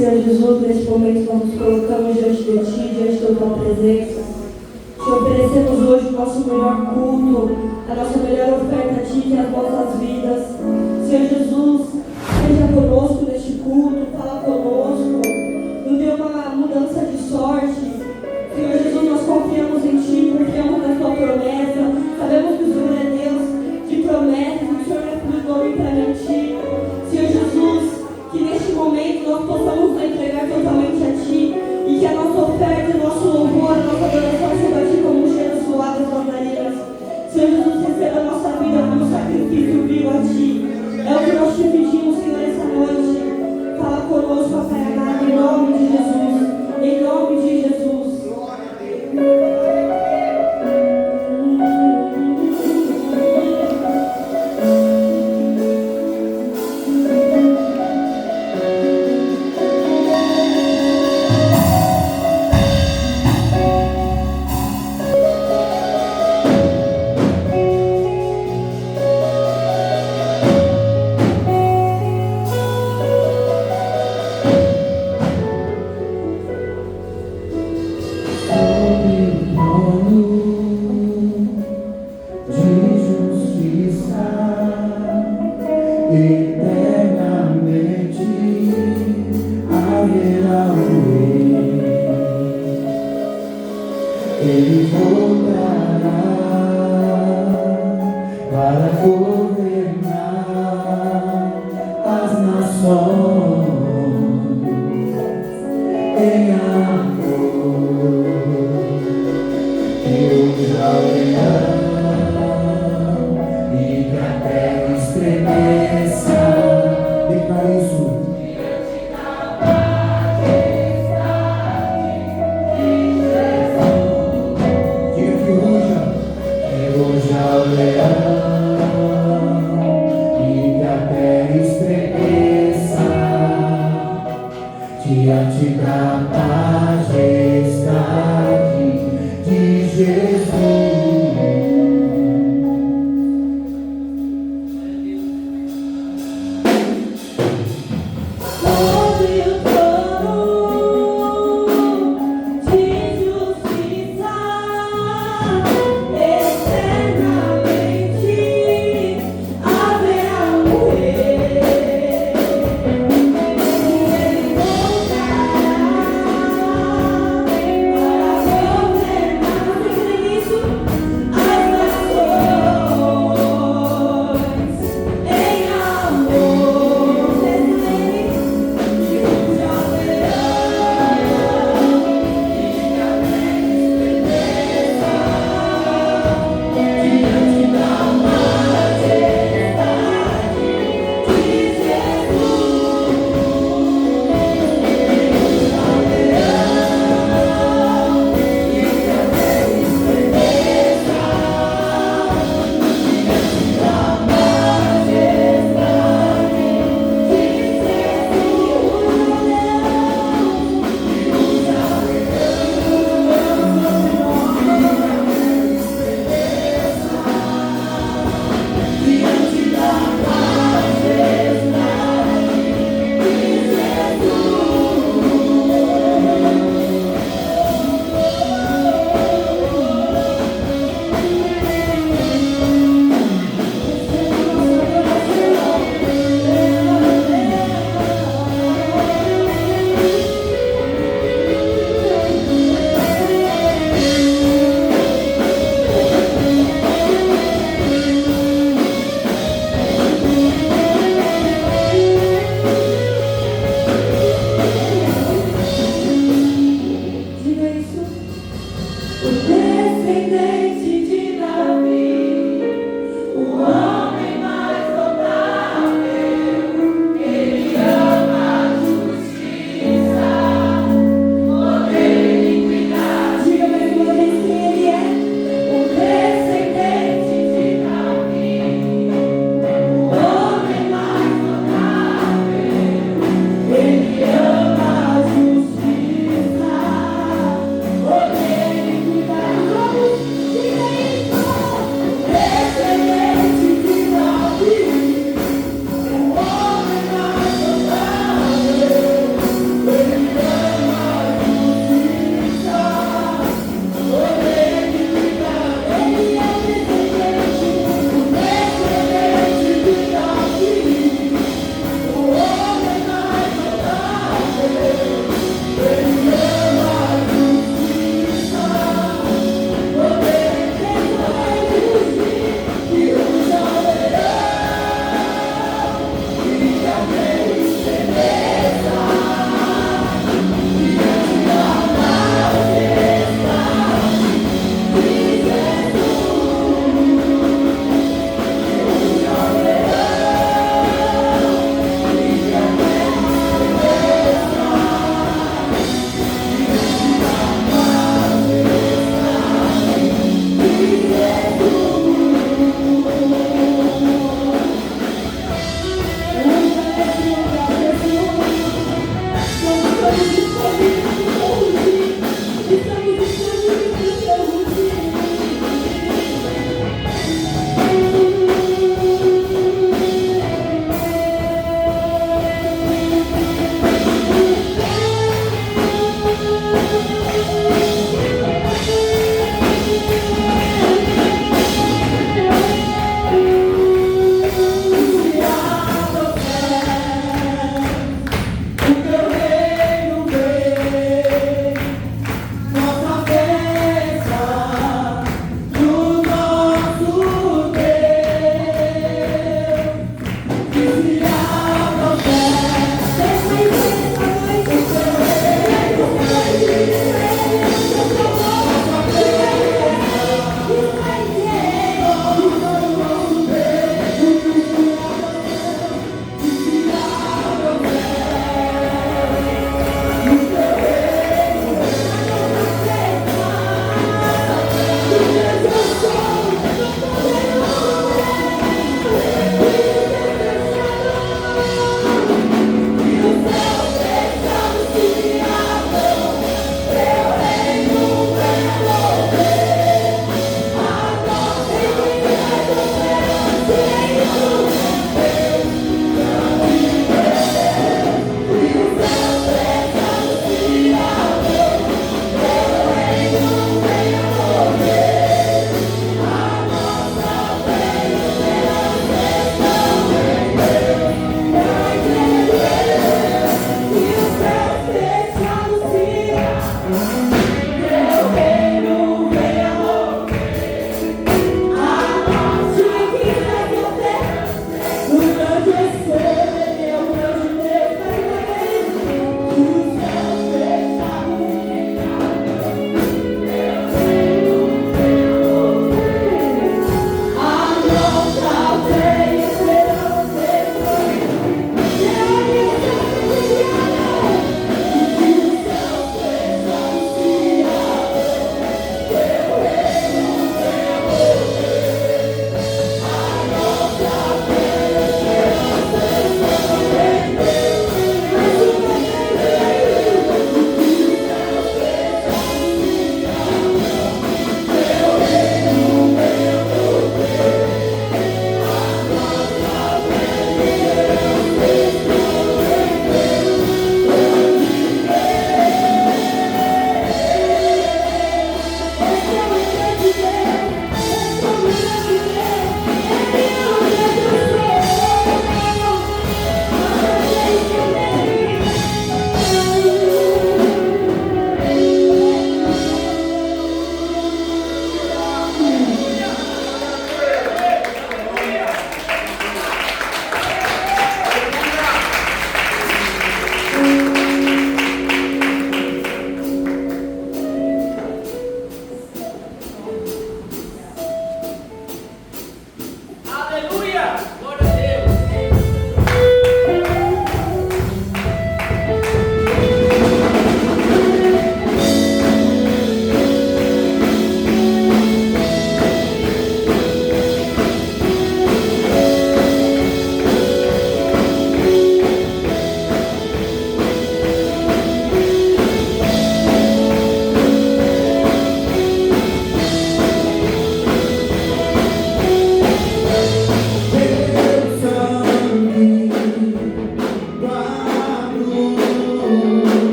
Senhor Jesus, neste momento nós nos colocamos diante de Ti, diante da Tua presença. Te oferecemos hoje o nosso melhor culto, a nossa melhor oferta a Ti, que é as nossas vidas. Senhor Jesus, seja conosco neste culto, fala conosco, nos dê uma mudança de sorte. Senhor Jesus, nós confiamos em Ti, confiamos na Tua promessa. Sabemos que o Senhor é Deus de promessas, o Senhor é Deus do homem para mentir. Senhor Jesus, que neste momento nós possamos nos entregar totalmente a Ti e que a nossa oferta, o nosso louvor, a nossa adoração seja a Ti como um cheiro suave às tuas narinas. Senhor Jesus, receba a nossa vida como sacrifício vivo a Ti. É o que nós te pedimos, Senhor, essa noite. Fala conosco, Pai amado, em nome de Jesus. Em nome de Jesus.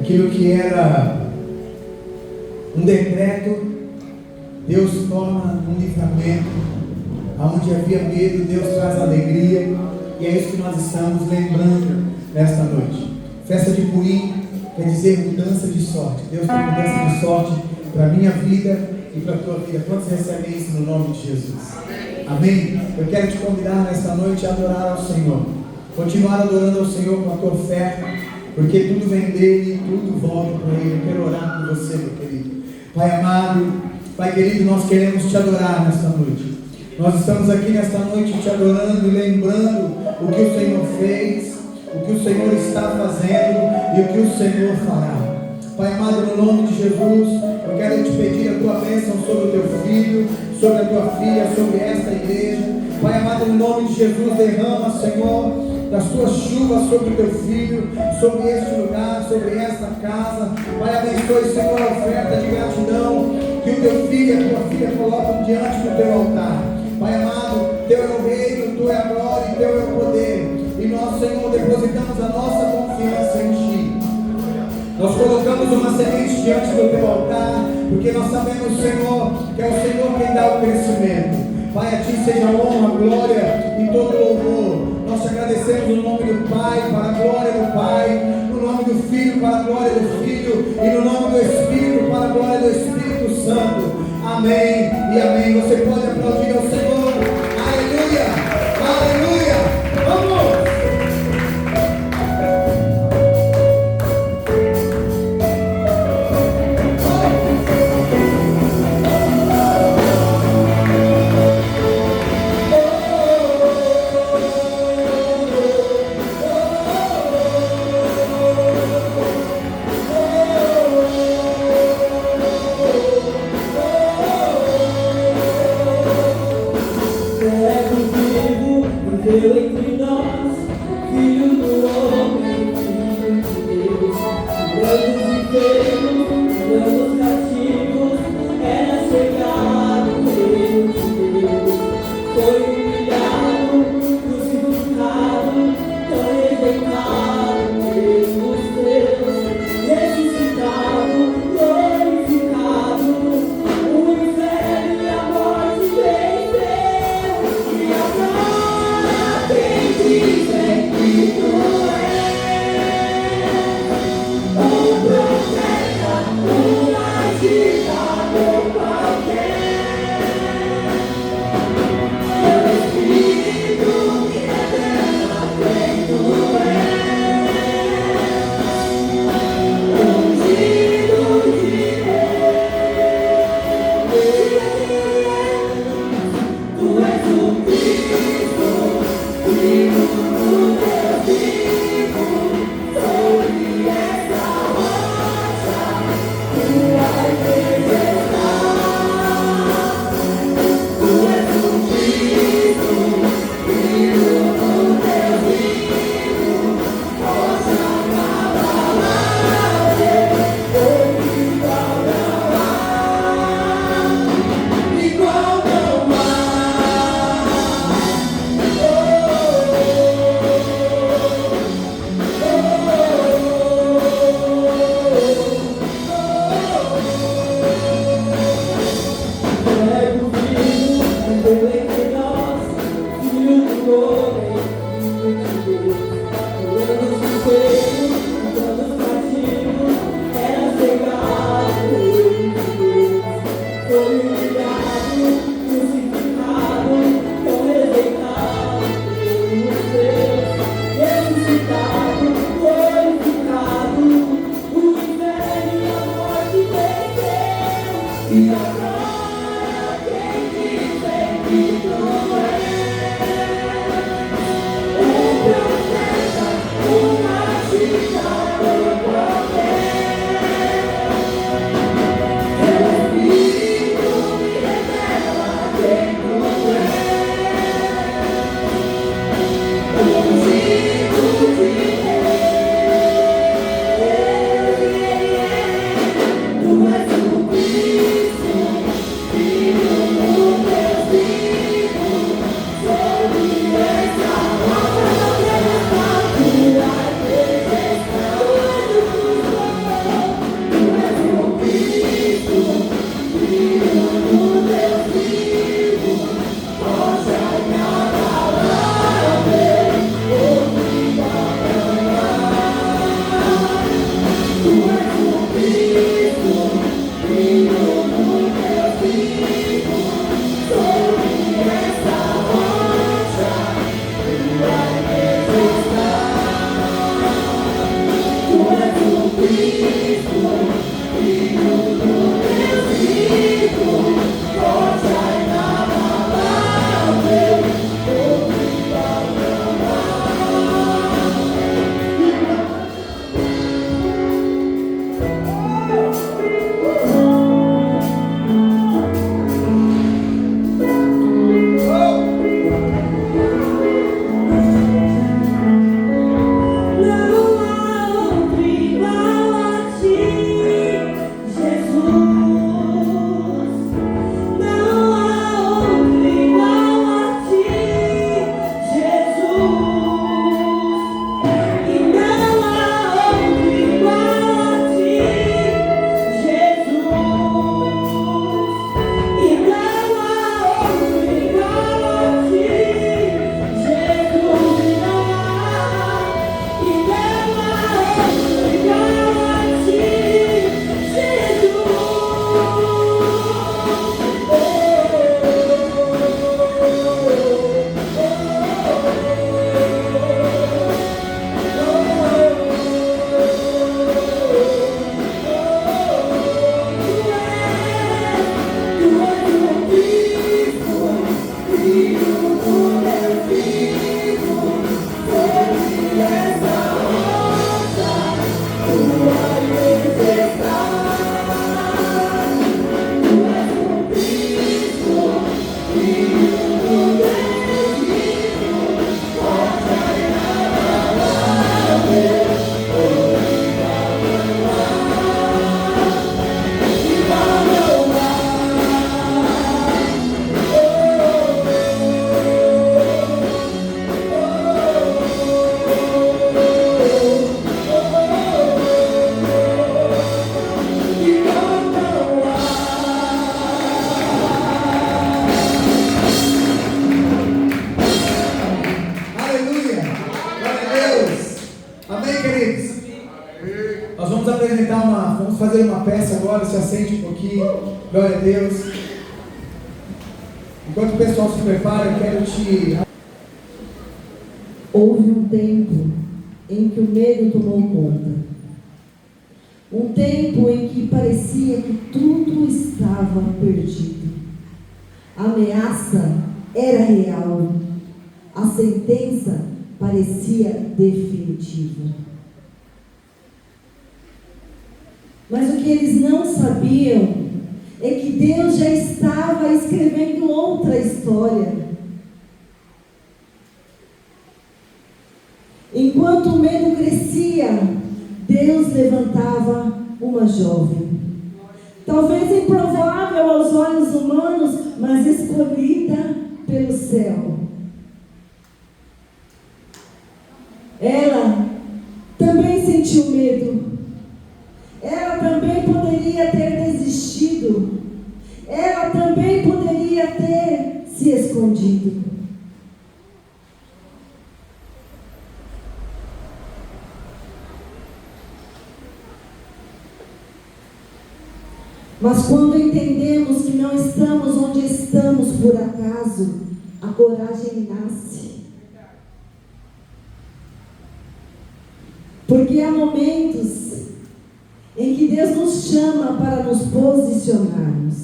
Aquilo que era um decreto, Deus torna um livramento. Aonde havia medo, Deus traz alegria. E é isso que nós estamos lembrando nesta noite. Festa de Purim quer dizer mudança de sorte. Deus tem mudança de sorte para a minha vida e para a tua vida. Quantos recebem isso no nome de Jesus? Amém? Eu quero te convidar nesta noite a adorar ao Senhor. Continuar adorando ao Senhor com a tua oferta, porque tudo vem dele e tudo volta para ele. Eu quero orar por você, meu querido. Pai amado, Pai querido, nós queremos te adorar nesta noite. Nós estamos aqui nesta noite te adorando e lembrando o que o Senhor fez, o que o Senhor está fazendo e o que o Senhor fará. Pai amado, no nome de Jesus, eu quero te pedir a tua bênção sobre o teu filho, sobre a tua filha, sobre esta igreja. Pai amado, no nome de Jesus, derrama, Senhor, das tuas chuvas sobre o teu filho, sobre este lugar, sobre esta casa. Pai, abençoe, Senhor, a oferta de gratidão que o teu filho e a tua filha colocam diante do teu altar. Pai amado, teu é o reino, tua é a glória e teu é o poder. E nós, Senhor, depositamos a nossa confiança em ti. Nós colocamos uma semente diante do teu altar, porque nós sabemos, Senhor, que é o Senhor quem dá o crescimento. Pai, a ti seja a honra, a glória e todo o louvor. Nós te agradecemos no nome do Pai, para a glória do Pai, no nome do Filho, para a glória do Filho, e no nome do Espírito, para a glória do Espírito Santo. Amém e amém. Você pode aplaudir ao Senhor. Aleluia, aleluia. Vamos! Vamos fazer uma peça agora, se assente um pouquinho. Glória a Deus. Enquanto o pessoal se prepara, eu quero te... Houve um tempo em que o medo tomou conta. Um tempo em que parecia que tudo estava perdido. A ameaça era real. A sentença parecia definitiva. Mas o que eles não sabiam é que Deus já estava escrevendo outra história. Enquanto o medo crescia, Deus levantava uma jovem. Talvez improvável aos olhos humanos, mas escolhida pelo céu. Ela também sentiu medo. Ela também poderia ter desistido. Ela também poderia ter se escondido. Mas quando entendemos que não estamos onde estamos por acaso, a coragem nasce. Porque há momentos em que Deus nos chama para nos posicionarmos.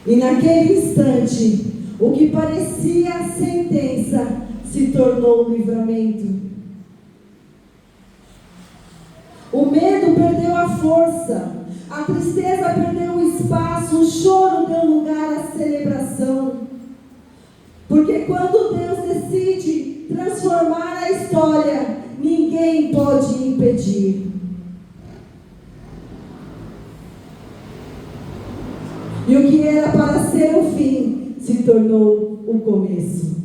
E naquele instante, o que parecia sentença se tornou livramento. O medo perdeu a força, a tristeza perdeu o espaço, o choro deu lugar à celebração. Porque quando Deus decide transformar a história, ninguém pode impedir. E o que era para ser o fim se tornou o começo.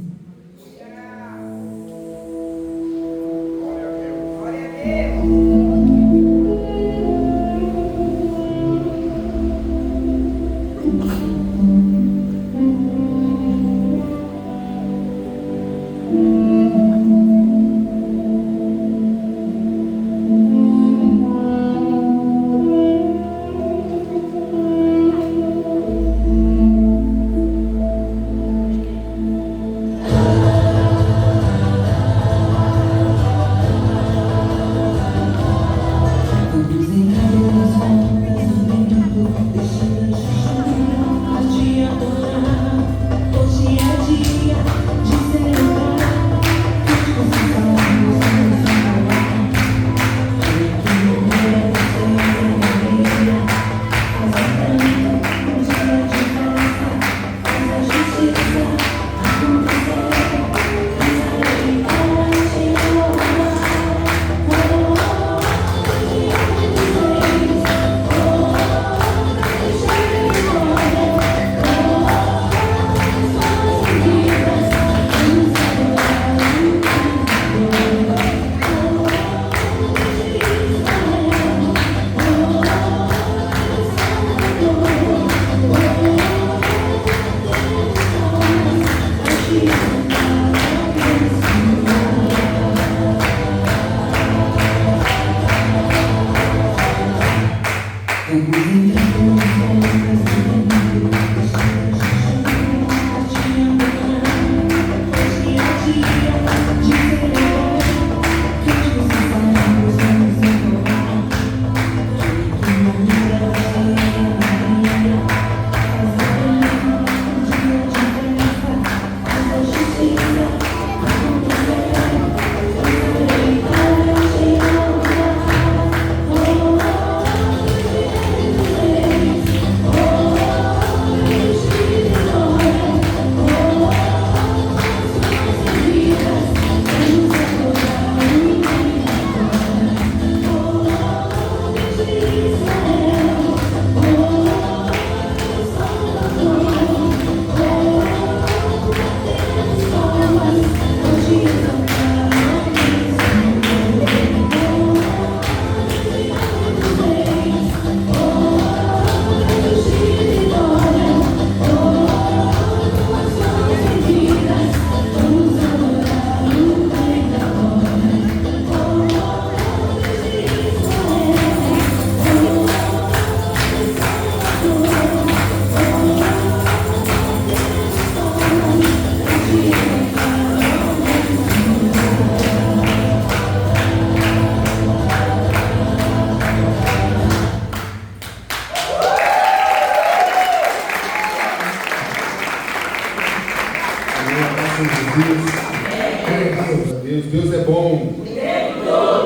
Deus é bom.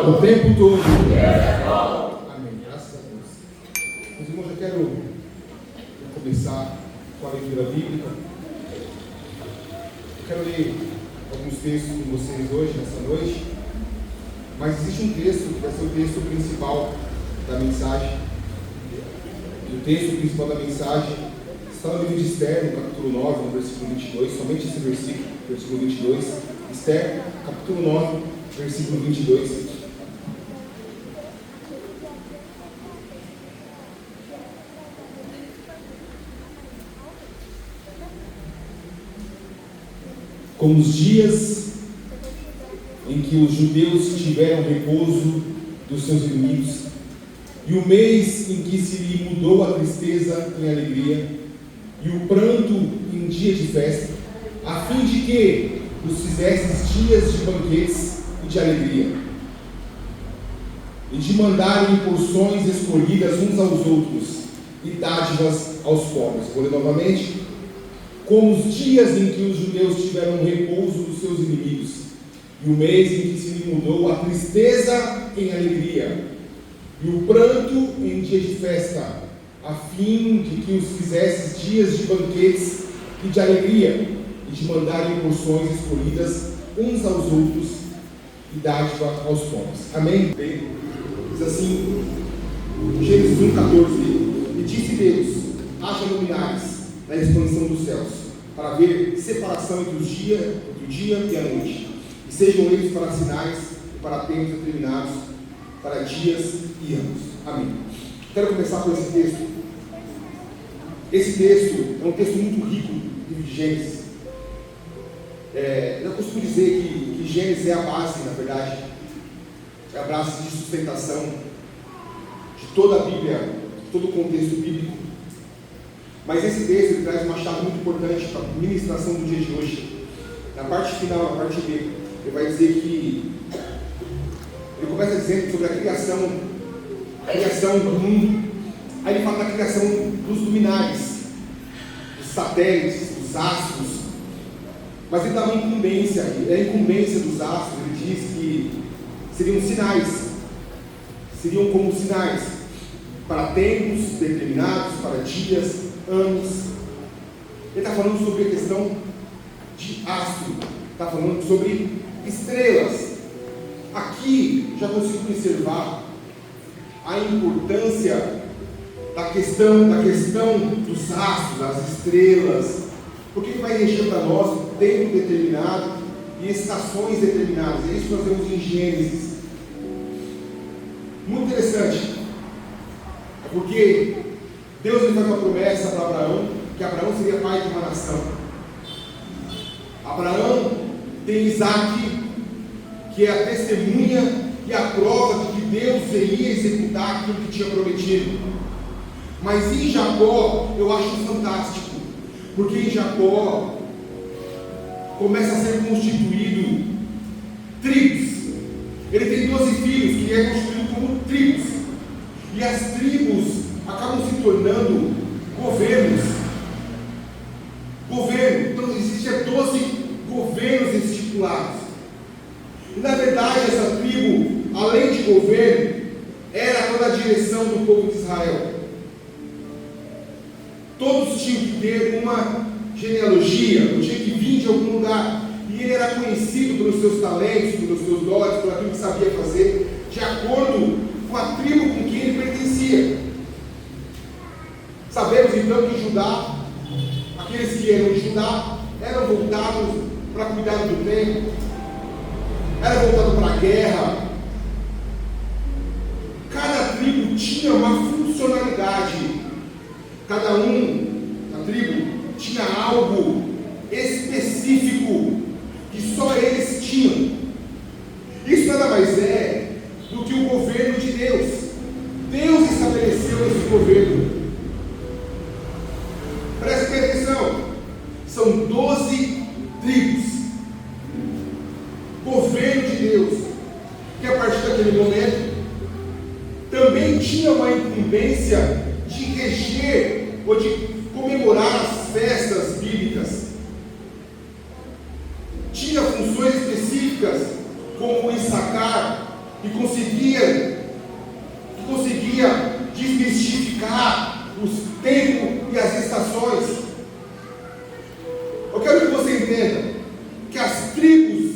O tempo todo. Amém. Graças a Deus. Meus irmãos, eu quero começar com a leitura bíblica. Eu quero ler alguns textos com vocês hoje, nessa noite. Mas existe um texto que vai ser o texto principal da mensagem. E o texto principal da mensagem está no livro de Esther, no capítulo 9, no versículo 22. Somente esse versículo 22. Esther, capítulo 9, versículo 22. Como os dias em que os judeus tiveram repouso dos seus inimigos, e o mês em que se lhe mudou a tristeza em alegria, e o pranto em dia de festa, a fim de que nos fizestes dias de banquetes e de alegria, e de mandarem porções escolhidas uns aos outros, e dádivas aos pobres. Vou ler novamente. Como os dias em que os judeus tiveram repouso dos seus inimigos, e o mês em que se lhe mudou a tristeza em alegria, e o pranto em dia de festa, a fim de que os fizesses dias de banquetes e de alegria, e de mandarem porções escolhidas uns aos outros, e dádiva aos pobres. Amém? Bem, diz assim, Gênesis 1,14: E disse Deus: haja luminares na expansão dos céus, para haver separação entre o dia e a noite, e sejam eles para sinais e para tempos determinados, para dias e anos. Amém. Quero começar com esse texto. Esse texto é um texto muito rico do livro de Gênesis. Eu costumo dizer que Gênesis é a base, na verdade, é a base de sustentação de toda a Bíblia, de todo o contexto bíblico. Mas esse texto ele traz uma chave muito importante para a ministração do dia de hoje. Na parte final, na parte B, ele vai dizer que ele começa dizendo sobre a criação do mundo. Aí ele fala da criação dos luminares, dos satélites, dos astros. Mas ele dá uma incumbência, a incumbência dos astros, ele diz que seriam sinais, seriam como sinais para tempos determinados, para dias, anos. Ele está falando sobre a questão de astro, está falando sobre estrelas. Aqui já consigo observar a importância da questão dos astros, das estrelas, porque vai reger para nós tempo determinado e estações determinadas. É isso que nós vemos em Gênesis. Muito interessante, porque Deus ele faz uma promessa para Abraão, que Abraão seria pai de uma nação. Abraão tem Isaac, que é a testemunha e a prova de que Deus iria executar aquilo que tinha prometido. Mas em Jacó, eu acho fantástico, porque em Jacó começa a ser constituído tribos. Ele tem 12 filhos, que é constituído como tribos, e as tribos acabam se tornando governos. Então existem 12 governos estipulados. E na verdade essa tribo, além de governo, era toda a direção do povo de Israel. Todos tinham que ter uma genealogia, tinham que vir de algum lugar. E ele era conhecido pelos seus talentos, pelos seus dons, por aquilo que sabia fazer, de acordo com a tribo com quem ele pertencia. Sabemos então que Judá, aqueles que eram de Judá, eram voltados para cuidar do templo, eram voltados para a guerra. Cada tribo tinha uma funcionalidade, cada da tribo tinha algo específico que só eles tinham. Isso nada mais é do que o governo de Deus. Deus estabeleceu esse governo. Preste atenção, são 12 tribos, governo de Deus, que a partir daquele momento também tinha uma incumbência de reger ou de comemorar as festas bíblicas. Tinha funções específicas, como Issacar, que conseguia desmistificar os tempos e as estações. Eu quero que você entenda que as tribos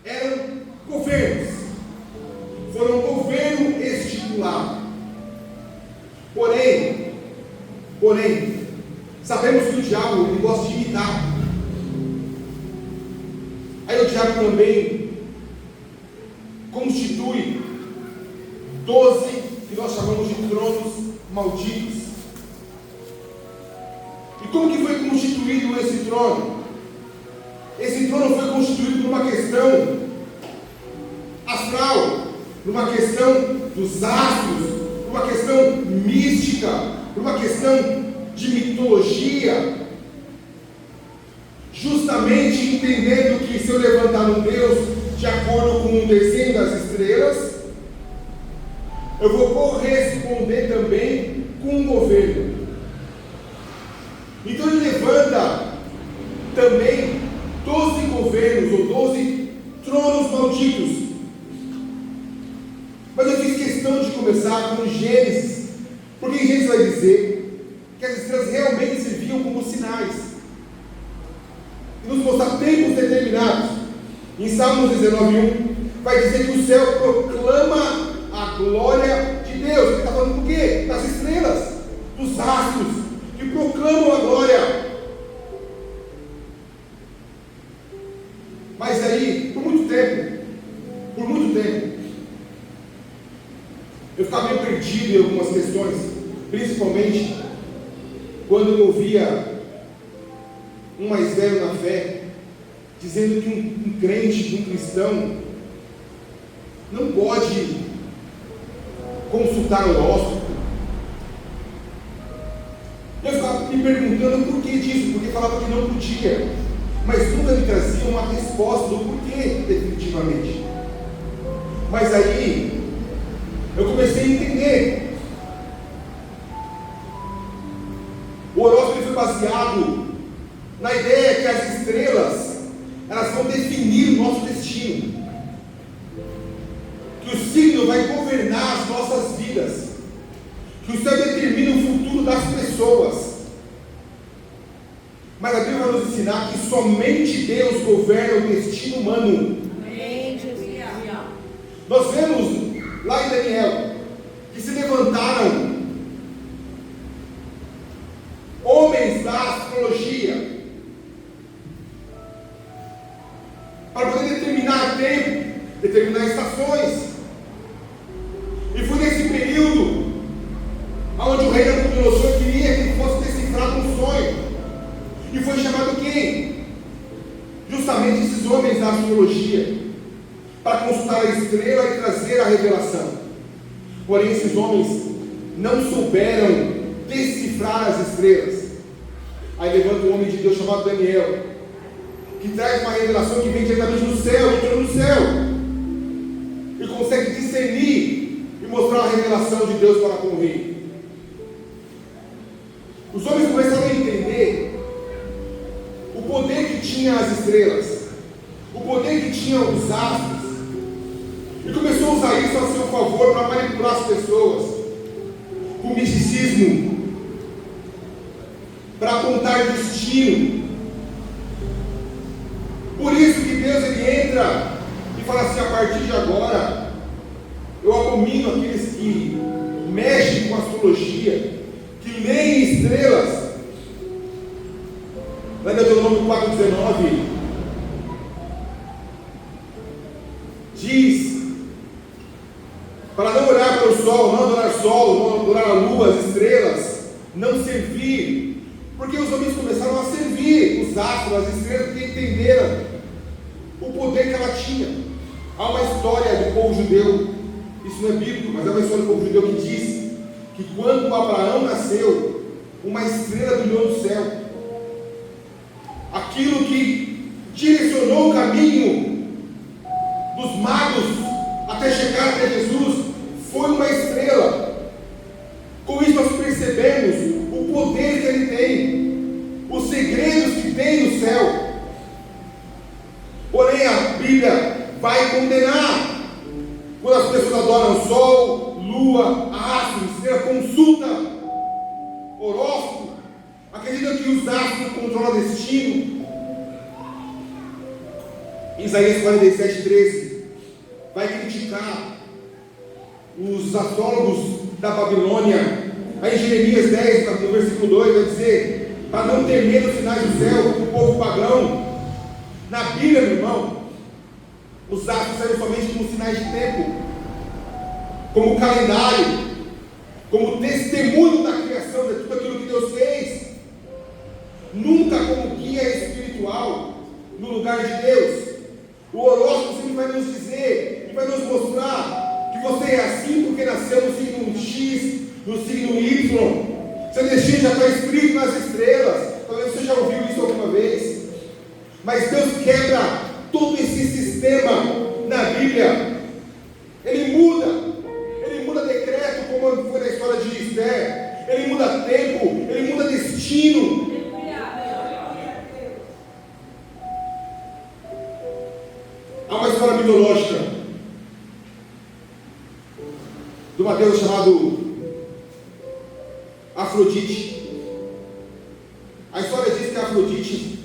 eram governos, foram um governo estipulado. Porém, sabemos que o diabo ele gosta de imitar. Aí o diabo também constitui 12 que nós chamamos de tronos malditos. E como que foi constituído esse trono? Esse trono foi constituído por uma questão astral, por uma questão dos astros, por uma questão mística, por uma questão de mitologia. justamente entendendo que se eu levantar um Deus de acordo com o desenho das estrelas, eu vou corresponder também com um governo. Então ele levanta também 12 governos ou 12 tronos malditos. Mas eu fiz questão de começar com Gênesis, porque em Gênesis vai dizer que as estrelas realmente serviam como sinais e nos mostrar tempos determinados. Em Salmos 19:1 vai dizer que o céu proclama a glória de Deus. Ele está falando do quê? Das estrelas, dos astros que proclamam a glória. Mas aí, por muito tempo, eu ficava meio perdido em algumas questões, principalmente quando eu ouvia um mais velho na fé dizendo que um crente, um cristão, não pode consultar o horóscopo. Eu ficava me perguntando o porquê disso, porque falava que não podia, mas nunca me trazia uma resposta do porquê, definitivamente. Mas aí eu comecei a entender. O horóscopo foi baseado na ideia que as estrelas, elas vão definir o nosso destino, que o signo vai governar as nossas vidas, que o céu determina o futuro das pessoas. Mas a Bíblia vai nos ensinar que somente Deus governa o destino humano. Nós vemos lá em Daniel que se levantaram homens da astrologia para poder determinar tempo, determinar estações. E foi nesse período onde o rei Nabucodonosor queria que fosse decifrado um sonho. E foi chamado quem? Justamente esses homens da astrologia, para consultar a estrela e trazer a revelação. Porém, esses homens não souberam decifrar as estrelas. Aí levanta um homem de Deus chamado Daniel, que traz uma revelação que vem diretamente do céu, do trono do céu, e consegue discernir e mostrar a revelação de Deus para com o rei. Os homens começaram a entender o poder que tinha as estrelas, o poder que tinham os astros, e começou a usar isso a seu favor para manipular as pessoas com misticismo, para apontar destino. Por isso que Deus ele entra e fala assim: a partir de agora eu abomino aqueles que mexem com astrologia, que leem estrelas. Lá em Deuteronômio 4,19 diz para não olhar para o sol, não adorar o sol, não adorar a lua, as estrelas, não servir, porque os homens começaram a servir os astros, as estrelas, porque entenderam o poder que ela tinha. Há uma história do povo judeu, isso não é bíblico, mas é uma história do povo judeu que diz que quando Abraão nasceu, uma estrela brilhou no céu. Aquilo que direcionou o caminho dos magos até chegar até Jesus foi uma estrela. Com isso nós percebemos o poder que ele tem, os segredos que tem no céu. Porém a Bíblia vai condenar quando as pessoas adoram sol, lua, astro, estrela, consulta horóscopo, acreditam que os astros controlam o destino. Isaías 47:13 vai criticar os astrólogos da Babilônia. Aí Jeremias 10, no versículo 2, vai dizer: para não temer os sinais do céu, o povo pagão. Na Bíblia, meu irmão, os astros servem somente como sinais de tempo, como calendário, como testemunho da criação, de tudo aquilo que Deus fez, nunca como guia espiritual no lugar de Deus. O horóscopo sempre vai nos dizer e vai nos mostrar que você é assim porque nasceu no signo X, no signo Y. Seu destino já está escrito nas estrelas. Talvez você já ouviu isso alguma vez. Mas Deus quebra todo esse sistema na Bíblia. Ele muda decreto, como foi na história de Esther. Ele muda tempo, ele muda destino. Há uma história mitológica de uma deusa chamada Afrodite. A história diz que Afrodite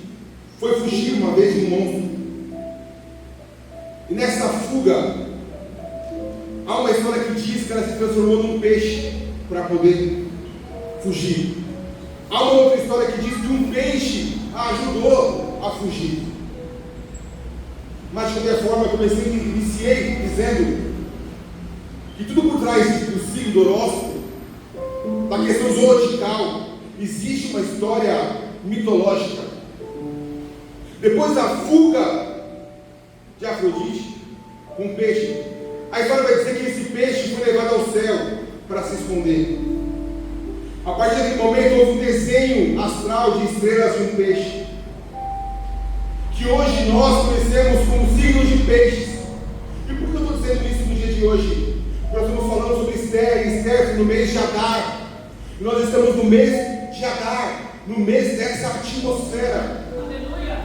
foi fugir uma vez de um monstro. E nessa fuga, há uma história que diz que ela se transformou num peixe para poder fugir. Há uma outra história que diz que um peixe a ajudou a fugir. Mas de qualquer forma, eu iniciei dizendo que tudo por trás do signo do horóscopo, da questão zodiacal, existe uma história mitológica. Depois da fuga de Afrodite com um peixe, a história vai dizer que esse peixe foi levado ao céu para se esconder. A partir daquele momento houve um desenho astral de estrelas de um peixe, que hoje nós conhecemos como signos de peixes. E por que eu estou dizendo isso no dia de hoje? Nós estamos falando sobre Esther no mês de Adar. E nós estamos no mês de Adar, no mês dessa atmosfera. Aleluia.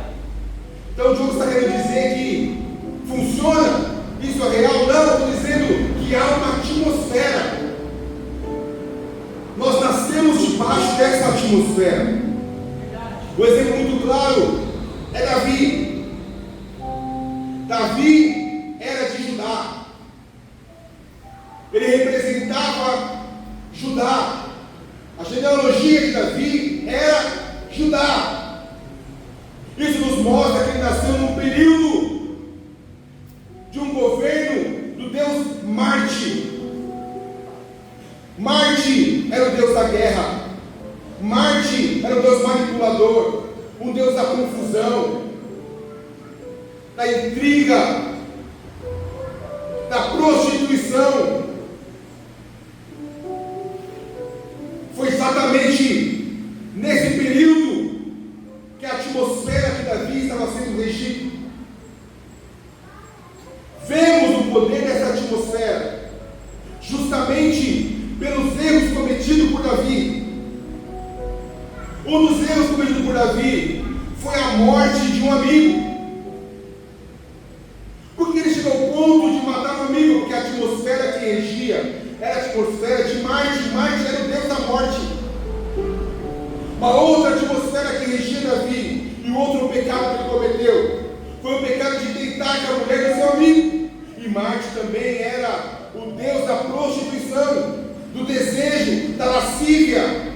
Então o Diogo está querendo dizer que funciona? Isso é real? Não, eu estou dizendo que há uma atmosfera. Nós nascemos debaixo dessa atmosfera. Um exemplo muito claro é Davi. Davi era de Judá. Ele representava Judá. A genealogia de Davi era Judá. Isso nos mostra que ele nasceu num período de um governo do deus Marte. Marte era o deus da guerra. Marte era o deus manipulador, um deus da confusão, da intriga, da prostituição. Foi exatamente nesse período que a atmosfera de Davi estava sendo regida. Vemos o poder dessa atmosfera justamente pelos erros cometidos por Davi. Um dos erros cometidos por Davi foi a morte de um amigo. Por que ele chegou ao ponto de matar um amigo? Porque a atmosfera que regia era a atmosfera de Marte. Marte era o deus da morte. Uma outra atmosfera que regia Davi, e o outro pecado que ele cometeu foi o pecado de deitar com a mulher do seu amigo. E Marte também era o deus da prostituição, do desejo, da lascívia.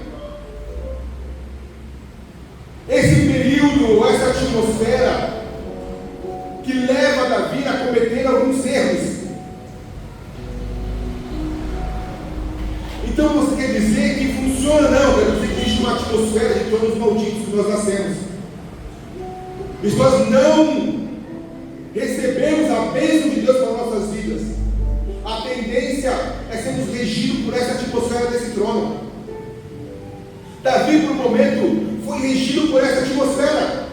Esse período, essa atmosfera que leva Davi a cometer alguns erros. Então você quer dizer que funciona? Não, quer dizer que existe uma atmosfera de todos os malditos que nós nascemos. E nós não recebemos a bênção de Deus para nossas vidas, a tendência é sermos regidos por essa atmosfera desse trono. Davi, por um momento, foi regido por essa atmosfera.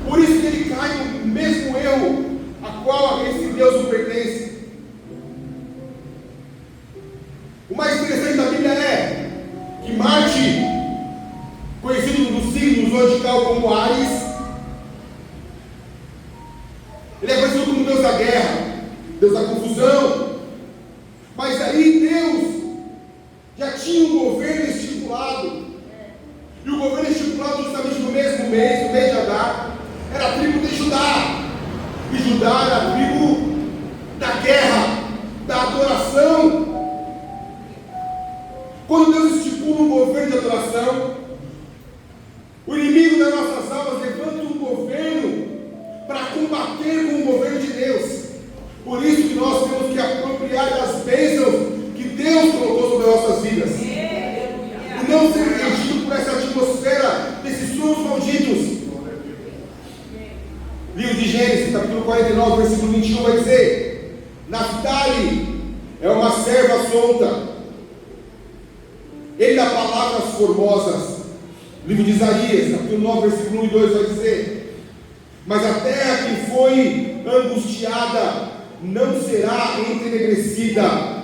Por isso que ele cai no mesmo erro a qual esse Deus não pertence. O mais interessante da Bíblia é que Marte, conhecido no signo zodiacal como Áries, ele é conhecido como Deus da guerra, Deus da confusão. Mas aí Deus já tinha um governo estipulado. E o governo estipulado justamente no mesmo mês, no mês de Adar, era a tribo de Judá. E Judá era a tribo da guerra, da adoração. Quando Deus estipula um governo de adoração, o inimigo das nossas almas levanta um governo para combater com o governo de Deus. Por isso que nós temos que apropriar das bênçãos que Deus colocou sobre as nossas vidas. E não ser regido por essa atmosfera desses sons malditos. Livro de Gênesis, capítulo 49, versículo 21, vai dizer: Naftali é uma serva solta, ele dá palavras formosas, O livro de Isaías, capítulo 9, versículo 1 e 2 vai dizer: mas a terra que foi angustiada não será entenebrecida.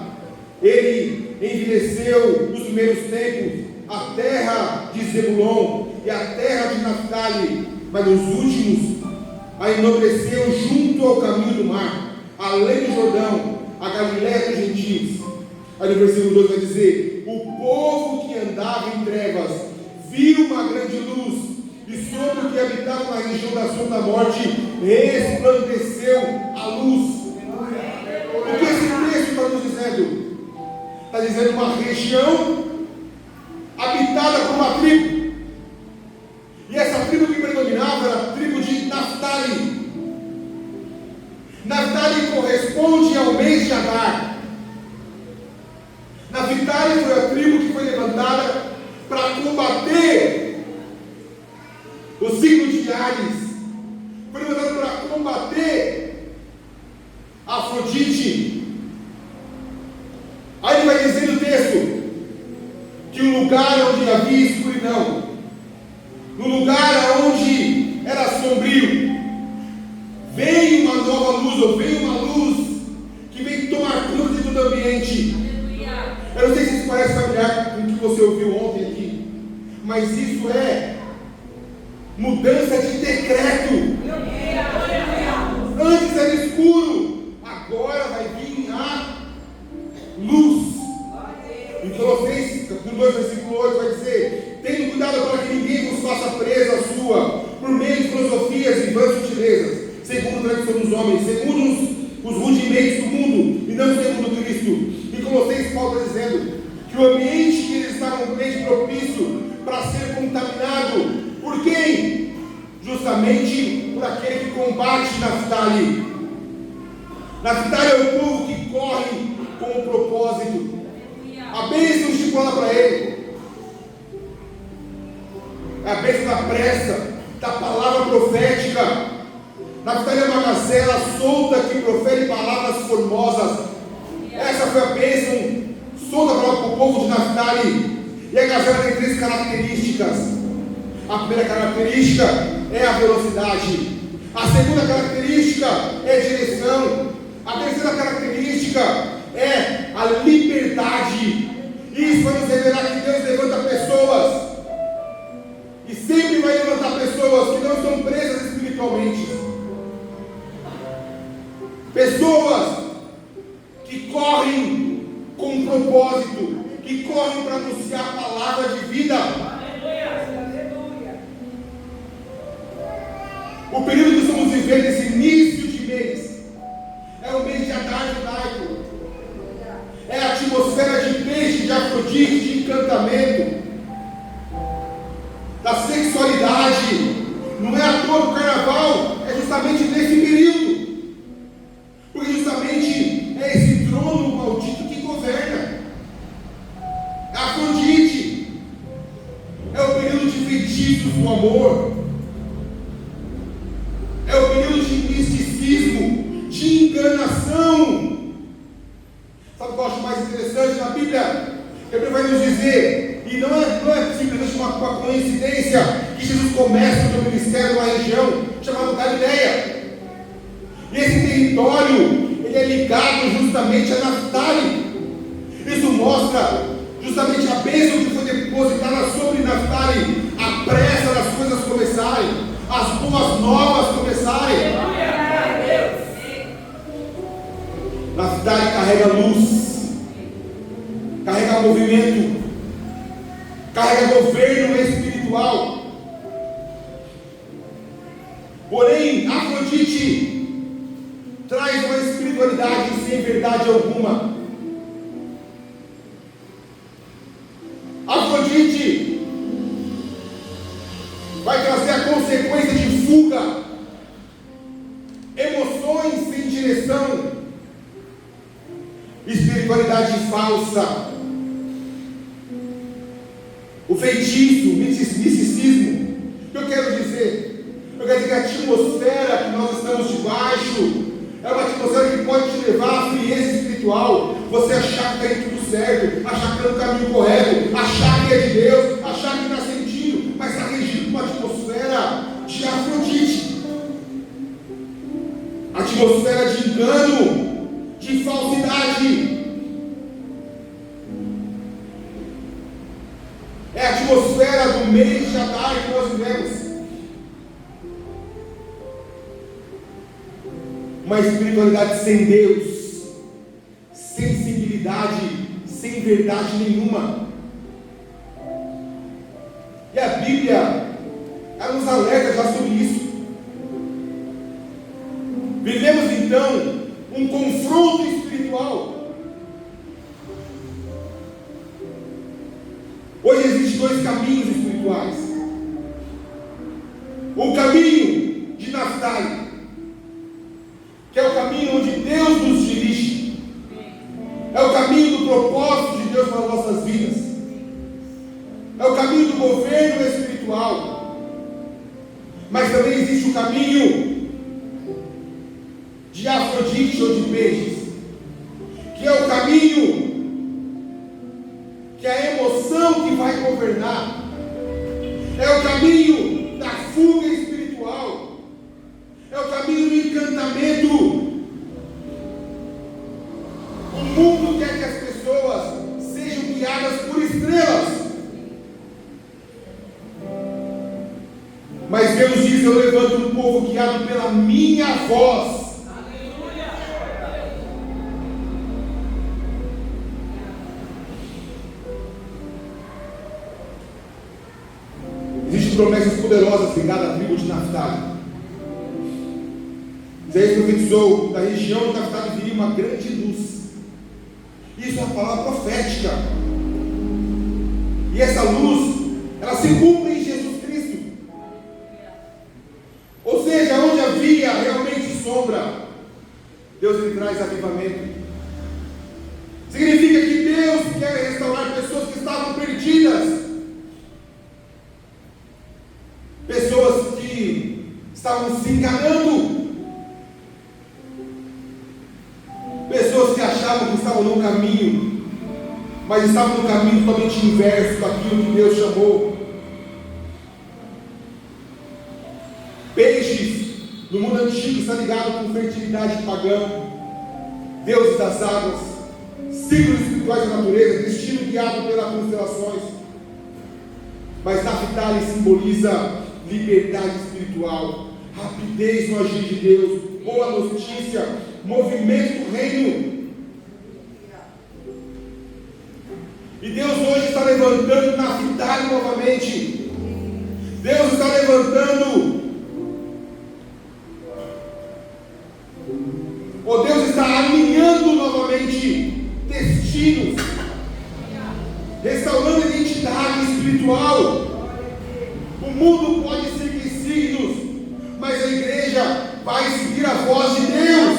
Ele envelheceu nos primeiros tempos a terra de Zebulon e a terra de Naftali, mas nos últimos a enobreceu junto ao caminho do mar, além do Jordão, a Galiléia dos gentios. Aí no versículo 2 vai dizer: o povo que andava em trevas viu uma grande luz, e sobre o que habitava na região da sombra da morte resplandeceu a luz. O que esse texto está nos dizendo? Está dizendo uma região habitada por uma tribo, e essa tribo que predominava era a tribo de Naftali. Naftali corresponde ao mês de Adar. Naftali foi a tribo que foi levantada para combater o signo de Ares, foi levantada para combater Afrodite. Aí ele vai dizer no texto que o lugar onde havia escuridão, no lugar onde era sombrio, veio uma nova luz, ou veio uma luz que veio tomar conta de todo o ambiente. Eu não sei se isso parece familiar com o que você ouviu ontem aqui, mas isso é mudança de decreto. Antes era escuro, agora vai vir a luz. Em Colossenses, capítulo 2, versículo 8, vai dizer: tendo cuidado para que ninguém vos faça presa sua, por meio de filosofias e vãs sutilezas, segundo a tradição dos homens, segundo os rudimentos do mundo, e não segundo Cristo. Em Colossenses, Paulo está dizendo que o ambiente que eles estavam, um ambiente propício para ser contaminado, por quem? Justamente por aquele que combate Naftali. Naftali é o povo que corre com um propósito. A bênção estipulada para ele é a bênção da pressa, da palavra profética. Naftali é uma gazela solta que profere palavras formosas. Essa foi a bênção solta para o povo de Naftali. E a gazela tem 3 características. A primeira característica é a velocidade. A segunda característica é a direção. A terceira característica é a liberdade. Isso vai nos revelar que Deus levanta pessoas, e sempre vai levantar pessoas que não estão presas espiritualmente, pessoas que correm com um propósito, que correm para anunciar a palavra de vida. O período que estamos vivendo, esse início de mês, é o mês de Adar judaico. É a atmosfera de peixe, de Afrodite, de encantamento, da sexualidade. Não é à toa o carnaval é justamente nesse período, porque justamente é esse trono maldito que governa. Afrodite é o período de feitiços do amor, é o período de misticismo, de enganação. Sabe o que eu acho mais interessante na Bíblia? A Bíblia vai nos dizer, e não é simplesmente uma coincidência, que Jesus começa o seu ministério numa região chamada Galiléia. E esse território, ele é ligado justamente a Naftali. Isso mostra justamente a bênção que foi depositada sobre Naftali, a pressa das coisas começarem, as boas novas começarem. Naftali carrega luz, carrega movimento, carrega governo espiritual. Porém, Afrodite traz uma espiritualidade sem verdade alguma. Afrodite vai trazer a consequência de fuga, emoções sem direção, espiritualidade falsa, o feitiço, o misticismo. O que eu quero dizer? Eu quero dizer que a atmosfera que nós estamos debaixo é uma atmosfera que pode te levar à frieza espiritual. Você achar que está indo tudo certo, achar que está no caminho correto, achar que é de Deus, achar que está sentindo, mas atmosfera de engano, de falsidade. É a atmosfera do mês de Adar que nós vivemos. Uma espiritualidade sem Deus, sem sensibilidade, sem verdade nenhuma. E a Bíblia, ela nos alerta já sobre isso. Vivemos então um confronto espiritual. Hoje existem dois caminhos espirituais. O caminho de Naftali, que é o caminho onde Deus nos dirige. É o caminho do propósito de Deus para as nossas vidas. É o caminho do governo espiritual. Mas também existe o caminho de Afrodite ou de peixes, que é o caminho que é a emoção que vai governar. É o caminho da fuga espiritual. É o caminho do encantamento. O mundo quer que as pessoas sejam guiadas por estrelas. Mas Deus diz: eu levanto um povo guiado pela minha voz. Existem promessas poderosas ligadas à tribo de Naftali. Isaías profetizou: da região de Naftali viria uma grande luz. Isso é uma palavra profética. E essa luz, ela se cumpre em Jesus Cristo. Ou seja, onde havia realmente sombra, Deus lhe traz avivamento. Significa que Deus quer restaurar pessoas que estavam perdidas. Pessoas que estavam se enganando. Pessoas que achavam que estavam no caminho, mas estavam no caminho totalmente inverso daquilo que Deus chamou. Peixes, no mundo antigo, está ligado com fertilidade pagã, deuses das águas, ciclos espirituais da natureza, destino guiado pelas constelações. Mas Naftali simboliza liberdade espiritual, rapidez no agir de Deus, boa notícia, movimento do reino. E Deus hoje está levantando Naftali novamente. Deus está levantando, Deus está alinhando novamente destinos, restaurando a identidade espiritual. O mundo pode seguir signos, mas a igreja vai seguir a voz de Deus.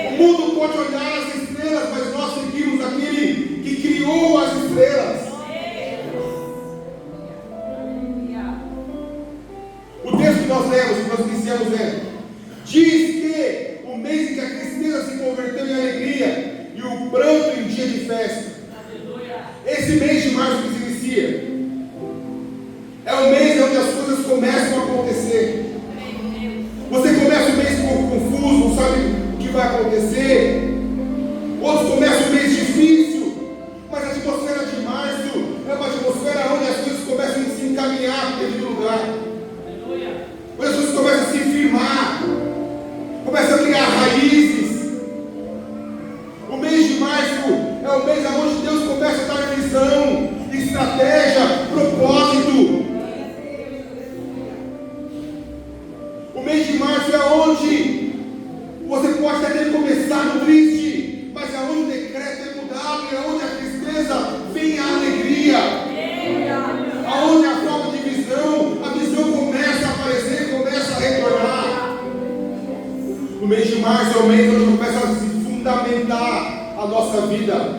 O mundo pode olhar as estrelas, mas nós seguimos aquele que criou as estrelas. O texto que nós lemos, que nós iniciamos diz que o mês em que a tristeza se converteu em alegria e o pranto em dia de festa. Esse mês de março que se inicia é o mês onde as coisas começam a acontecer. Você começa o mês um pouco confuso, não sabe o que vai acontecer. Outros começam o mês difícil, mas a atmosfera de março é uma atmosfera onde as coisas começam a se encaminhar para o devido lugar. Onde as coisas começam a se firmar, começam a criar raízes. O mês de março é o mês onde Deus começa a dar visão, estratégia, propósito. O mês de março é onde você pode até ter começado triste, mas é onde o decreto é mudado, e é onde a tristeza vem a alegria, aonde a falta de visão, a visão começa a aparecer, começa a retornar. O mês de março é o mês onde começa a se fundamentar a nossa vida.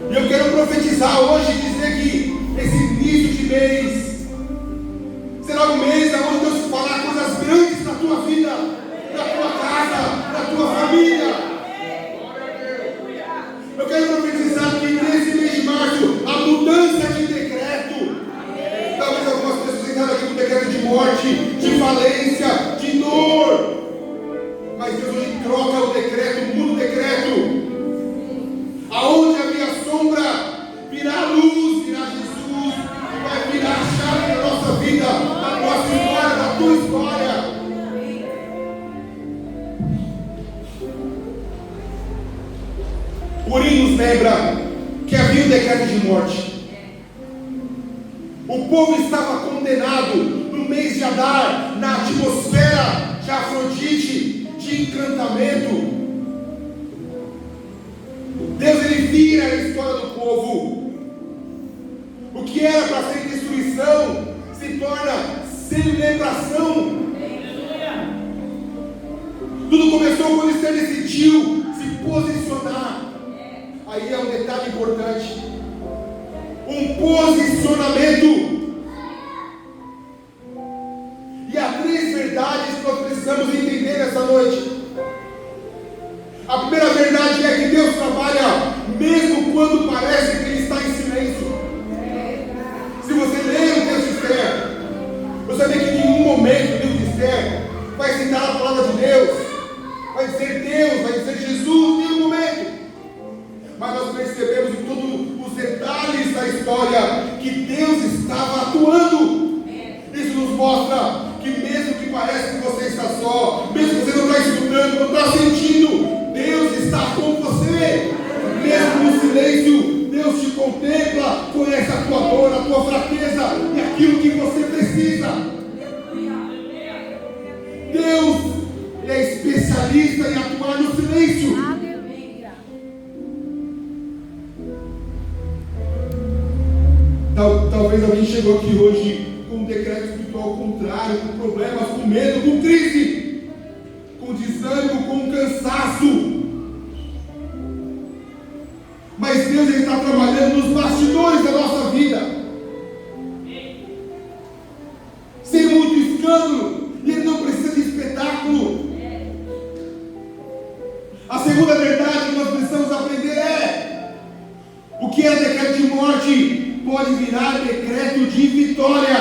E eu quero profetizar hoje e dizer que esse início de mês será um mês onde Deus falar coisas grandes na tua vida, na tua casa, na tua família. Eu quero profetizar que nesse mês de março a mudança de decreto. Talvez algumas pessoas entraram aqui com decreto de morte, de falência, Urim nos lembra que havia um decreto de morte. O povo estava condenado no mês de Adar, na atmosfera de Afrodite, de encantamento. Deus, ele vira a história do povo. O que era para ser destruição se torna celebração. Tudo começou quando o Esther decidiu se posicionar. Aí é um detalhe importante. Um posicionamento. E há 3 verdades que nós precisamos entender nessa noite. A primeira verdade é que Deus trabalha mesmo quando parece que Ele está em silêncio. Se você ler o texto de Esther, você vê que em nenhum momento o livro de Esther vai citar a palavra de Deus, vai dizer Jesus, em nenhum momento. Mas nós percebemos em todos os detalhes da história que Deus estava atuando. Isso nos mostra que mesmo que pareça que você está só, mesmo que você não está escutando, não está sentindo, Deus está com você. Mesmo no silêncio, Deus te contempla, conhece a tua dor, a tua fraqueza e aquilo que você precisa. Deus é especialista em atuar no silêncio. Talvez alguém chegou aqui hoje com um decreto espiritual contrário, com problemas, com medo, com crise, com desânimo, com cansaço. Mas Deus, ele está trabalhando nos bastidores da nossa vida, sem muito escândalo, e Ele não precisa de espetáculo. A segunda verdade que nós precisamos aprender é: o que era decreto de morte pode virar decreto de vitória.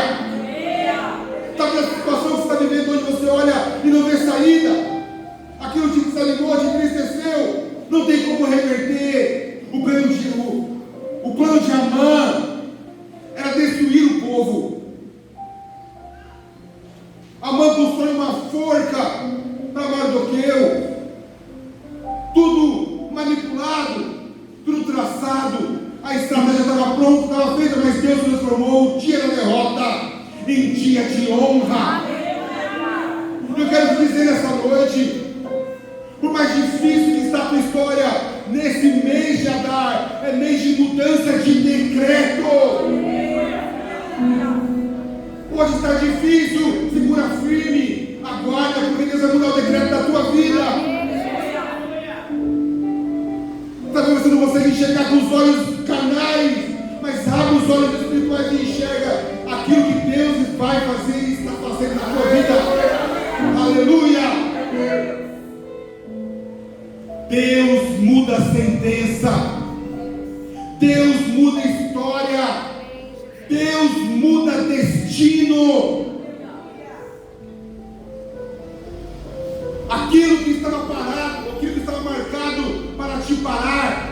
Sabe a situação que você está vivendo hoje, você olha e não vê saída, aquilo te desanimou, te entristeceu, não tem como reverter. O plano de Amã era destruir o povo. Amã constrói uma forca para Mardoqueu, tudo manipulado, tudo traçado. A estratégia estava pronta, estava feita, mas Deus transformou o dia da derrota em dia de honra. Eu quero te dizer nessa noite, por mais difícil que está a tua história, nesse mês de Adar, é mês de mudança de decreto. Pode estar difícil, segura firme, aguarda, porque Deus vai mudar o decreto da tua vida. Talvez você não consiga enxergar com os olhos carnais, mas abre os olhos espirituais e enxerga aquilo que Deus vai fazer e está fazendo na tua vida. Aleluia! Deus muda a sentença, Deus muda a história, Deus muda destino. Aquilo que estava parado, aquilo que estava marcado para te parar,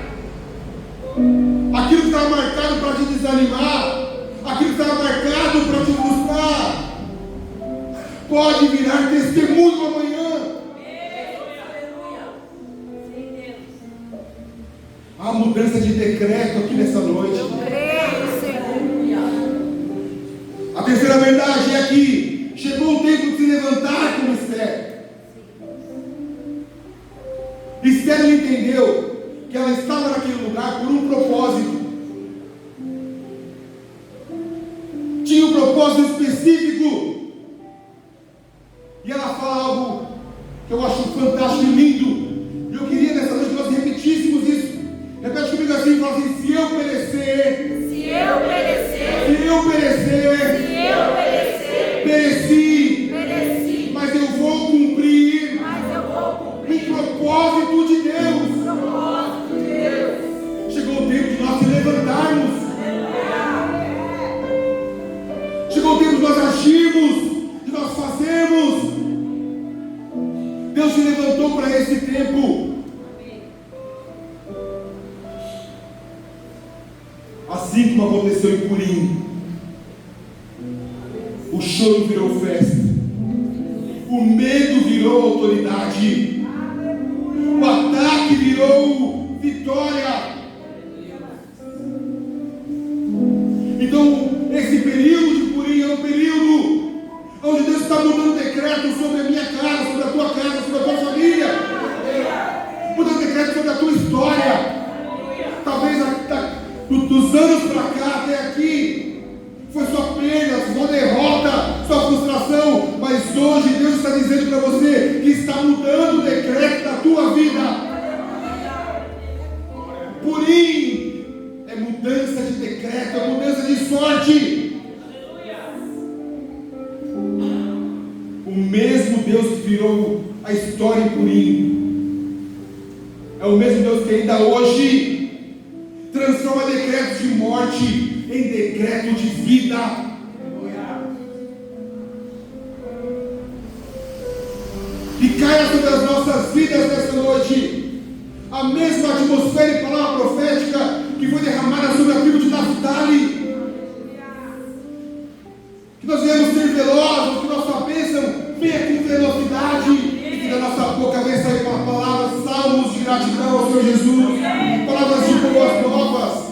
aquilo que estava marcado para te desanimar, aquilo que estava marcado para te frustrar, pode virar testemunho amanhã. Há mudança de decreto aqui nessa noite. A terceira verdade é que chegou o tempo de se levantar como Esther. Esther entendeu que ela estava naquele lugar por um propósito. Tinha um propósito específico. E ela fala algo que eu acho fantástico e lindo. E eu queria nessa noite que nós repetíssemos isso. Repete comigo assim, fala assim: se eu perecer, pereci, mas eu vou cumprir o propósito de Deus. Chegou o tempo de nós se levantarmos. Chegou o tempo de nós agirmos, de nós fazermos. Deus se levantou para esse tempo. Assim como aconteceu em Purim, o choro virou festa, o medo virou virou autoridade. O ataque virou vitória. Então, esse período de Purim é um período onde Deus está mudando decreto sobre a minha casa, sobre a tua casa, sobre a tua família. Mudando decreto sobre a tua história. Talvez dos anos para cá até aqui foi só perda, só derrota, só frustração. Mas hoje Deus está dizendo para você que está mudando o decreto da tua vida. Purim é mudança de decreto, é mudança de sorte. O mesmo Deus que virou a história em Purim é o mesmo Deus que ainda hoje transforma decretos de morte em decreto de vida. Que caia sobre as nossas vidas nessa noite a mesma atmosfera e palavra profética que foi derramada sobre a tribo de Naftali. Que nós venhamos ser velozes, que nossa bênção venha com velocidade e que da nossa boca venha sair uma palavra, salmos de gratidão ao Senhor Jesus, palavras de boas novas.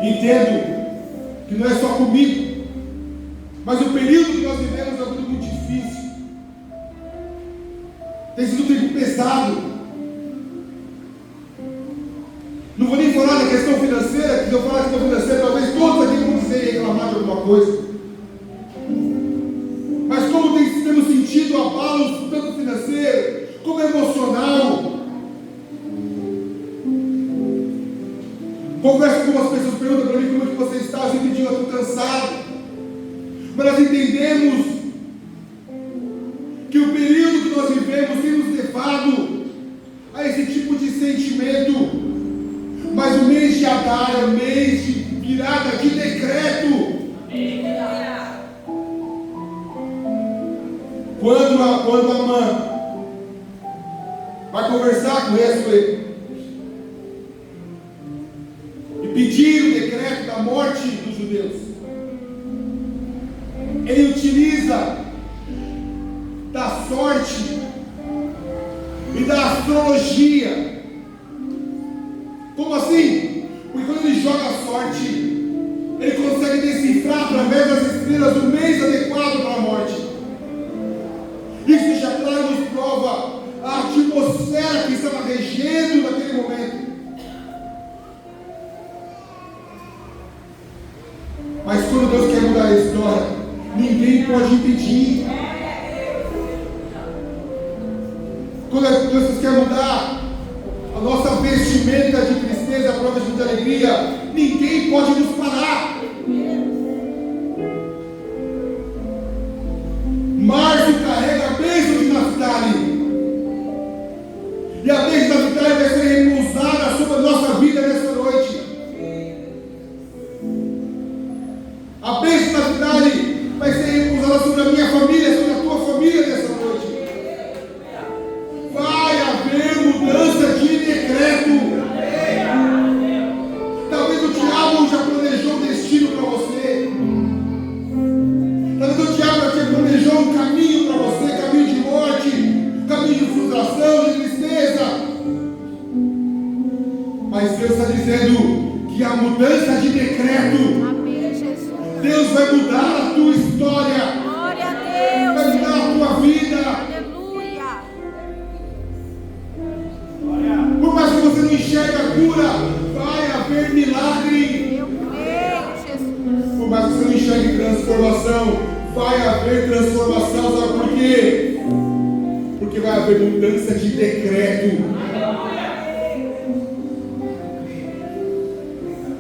Entendo que não é só comigo, mas o período que nós vivemos é um período muito difícil. Tem sido um tempo pesado. Não vou nem falar da questão financeira, que se eu falar da questão financeira, talvez todos aqui vão dizer e reclamar de alguma coisa. Mas como temos sentido abalos, tanto financeiro como emocional. Converso com algumas pessoas, perguntam para mim como é que você está, eu sempre digo, eu estou cansado. Mas nós entendemos que o período que nós vivemos tem nos levado a esse tipo de sentimento. Mas o mês de Adar é o mês de virada de decreto. Quando a mãe vai conversar com ele e pedir o decreto da morte dos judeus, ele utiliza da sorte e da astrologia. Como assim? Porque quando ele joga a sorte, ele consegue decifrar através das estrelas o mês adequado para a morte. Isso já claro nos prova a atmosfera que estava regendo naquele momento. Mas quando Deus quer mudar a história, ninguém pode impedir. Quando Deus quer mudar a nossa vestimenta de tristeza, prova de alegria, ninguém pode nos parar. Março carrega a bênção de Naftali, e a bênção de Naftali vai ser repousada sobre a nossa vida nessa noite. A bênção de Naftali vai ser repousada sobre a minha família, sobre a tua família nessa noite. Vai haver mudança de decreto. Talvez o diabo já planejou um destino para você. Talvez o diabo já planejou um caminho para você, caminho de morte, caminho de frustração, de tristeza. Mas Deus está dizendo que a mudança de decreto, Amém, Jesus. Deus vai mudar a tua história. Glória a Deus. Vai mudar a tua vida. Aleluia. Por mais que você não enxergue a cura, vai haver milagre. Eu creio, Jesus. Por mais que você não enxergue transformação, vai haver transformação. Sabe por quê? Porque vai haver mudança de decreto.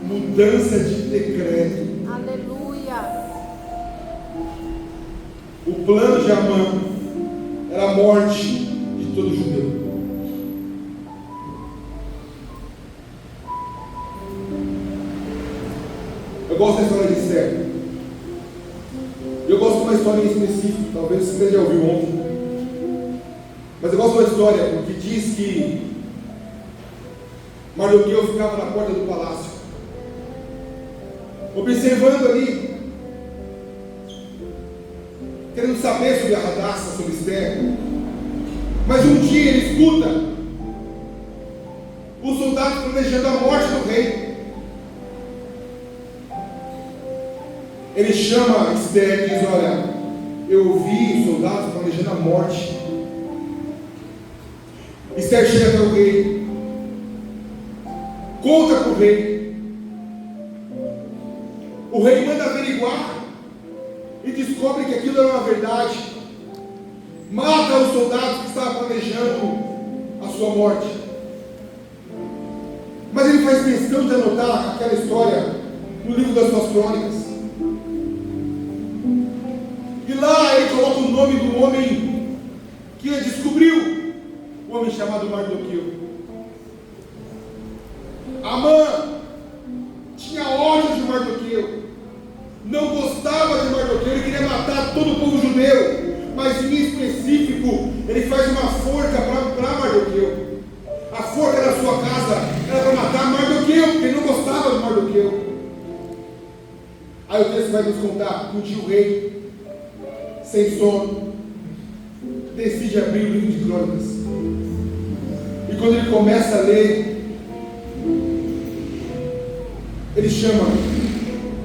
Mudança de decreto. Aleluia. O plano de Amã era a morte de todo judeu. Eu gosto da história de Esther. Eu gosto de uma história em específico, talvez você já ouviu ontem. Mas eu gosto de uma história porque diz que Mardoqueu ficava na porta do palácio, observando ali querendo saber sobre a Hadassah, sobre Esther. Mas um dia ele escuta os soldados planejando a morte do rei. Ele chama Esther e diz: olha, eu ouvi os soldados planejando a morte. Esther chega até o rei, conta para o rei. O rei manda averiguar e descobre que aquilo era uma verdade. Mata os soldados que estavam planejando a sua morte. Mas ele faz questão de anotar aquela história no livro das suas crônicas. E lá ele coloca o nome do homem que ele descobriu, o homem chamado Mardoqueu. Amã tinha ódio de Mardoqueu, não gostava de Mardoqueu, ele queria matar todo o povo judeu, mas em específico ele faz uma forca para Mardoqueu. A forca da sua casa era para matar Mardoqueu, porque ele não gostava de Mardoqueu. Aí o texto vai nos contar que um dia o rei, sem sono, decide abrir o livro de crônicas. E quando ele começa a ler, ele chama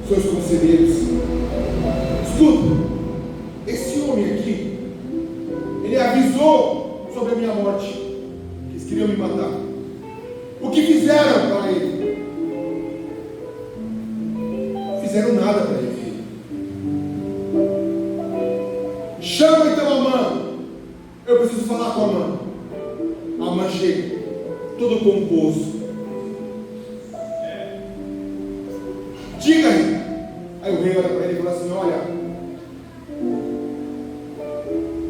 seus conselheiros. Escuta, esse homem aqui, ele avisou sobre a minha morte, que eles queriam me matar. O que fizeram para ele? Não fizeram nada para ele. Chama então Amã. Eu preciso falar com Amã. Amã chega, todo pomposo. Diga aí. Aí o rei olha para ele e fala assim: olha,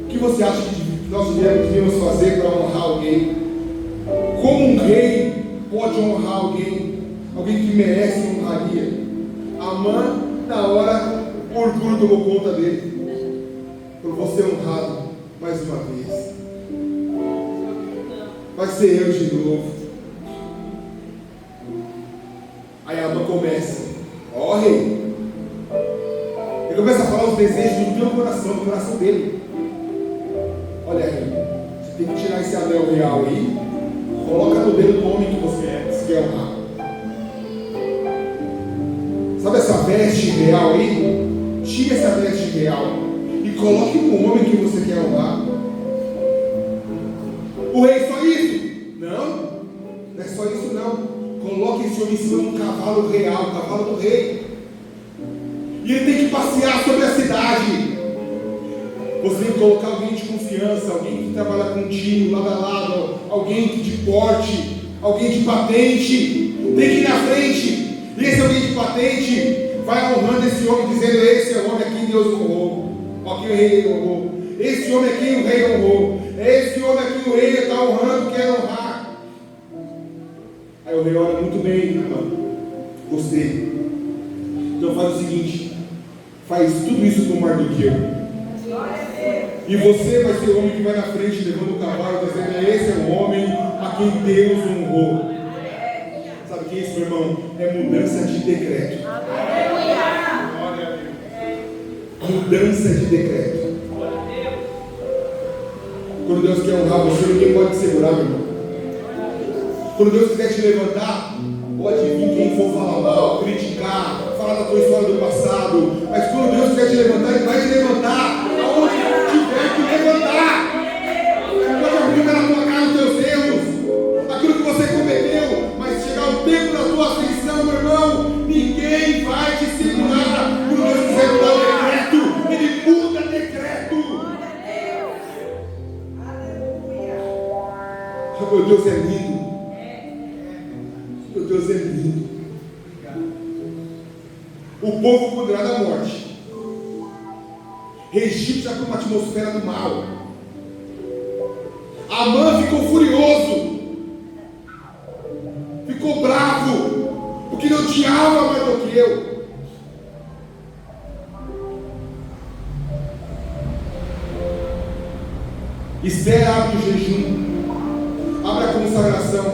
o que você acha que nós devíamos fazer para honrar alguém? Como um rei pode honrar alguém? Alguém que merece honraria? Amã, na hora, o orgulho tomou conta dele. Eu vou ser honrado mais uma vez. Vai ser eu de novo. Aí Amã começa: ó rei. Ele começa a falar os desejos do teu coração, do coração dele. Olha rei, você tem que tirar esse anel real aí, coloca no dedo do homem que você quer honrar. Sabe essa veste real aí? Tira essa veste real e coloque no homem que você quer honrar. O rei, só isso? Não é só isso não. Coloque esse homem em cima de um cavalo real, o cavalo do rei. E ele tem que passear sobre a cidade. Você tem que colocar alguém de confiança, alguém que trabalha contigo, lado a lado, alguém de porte, alguém de patente. Tem que ir na frente. E esse alguém de patente vai honrando esse homem, dizendo: esse é o homem a quem Deus honrou, a quem o rei honrou. Esse homem a quem o rei honrou. Esse homem a quem o rei está honrando, quer honrar. Aí o rei olha: muito bem, irmão, gostei. Então faz o seguinte: faz tudo isso com Mardoqueu. E você vai ser o homem que vai na frente levando o cavalo, dizendo: esse é o homem a quem Deus honrou. Sabe o que é isso, meu irmão? É mudança de decreto. Mudança de decreto. Quando Deus quer honrar você, ninguém pode te segurar, meu irmão. Quando Deus quiser te levantar, pode vir quem for falar mal, criticar, falar da tua história do passado. Mas quando Deus quiser te levantar, Ele vai te levantar aonde tiver que levantar. Pode arrumar na tua cara os teus erros, aquilo que você cometeu, mas chegar o tempo da tua ascensão, meu irmão, ninguém vai te segurar. Quando Deus quiser mudar o decreto, Ele muda decreto. Oh, meu Deus é lindo. Meu Deus é lindo. O povo condenado à morte. Egito já com uma atmosfera do mal. Amã ficou furioso, ficou bravo, porque não odiava Mardoqueu. Esther abre o jejum, abre a consagração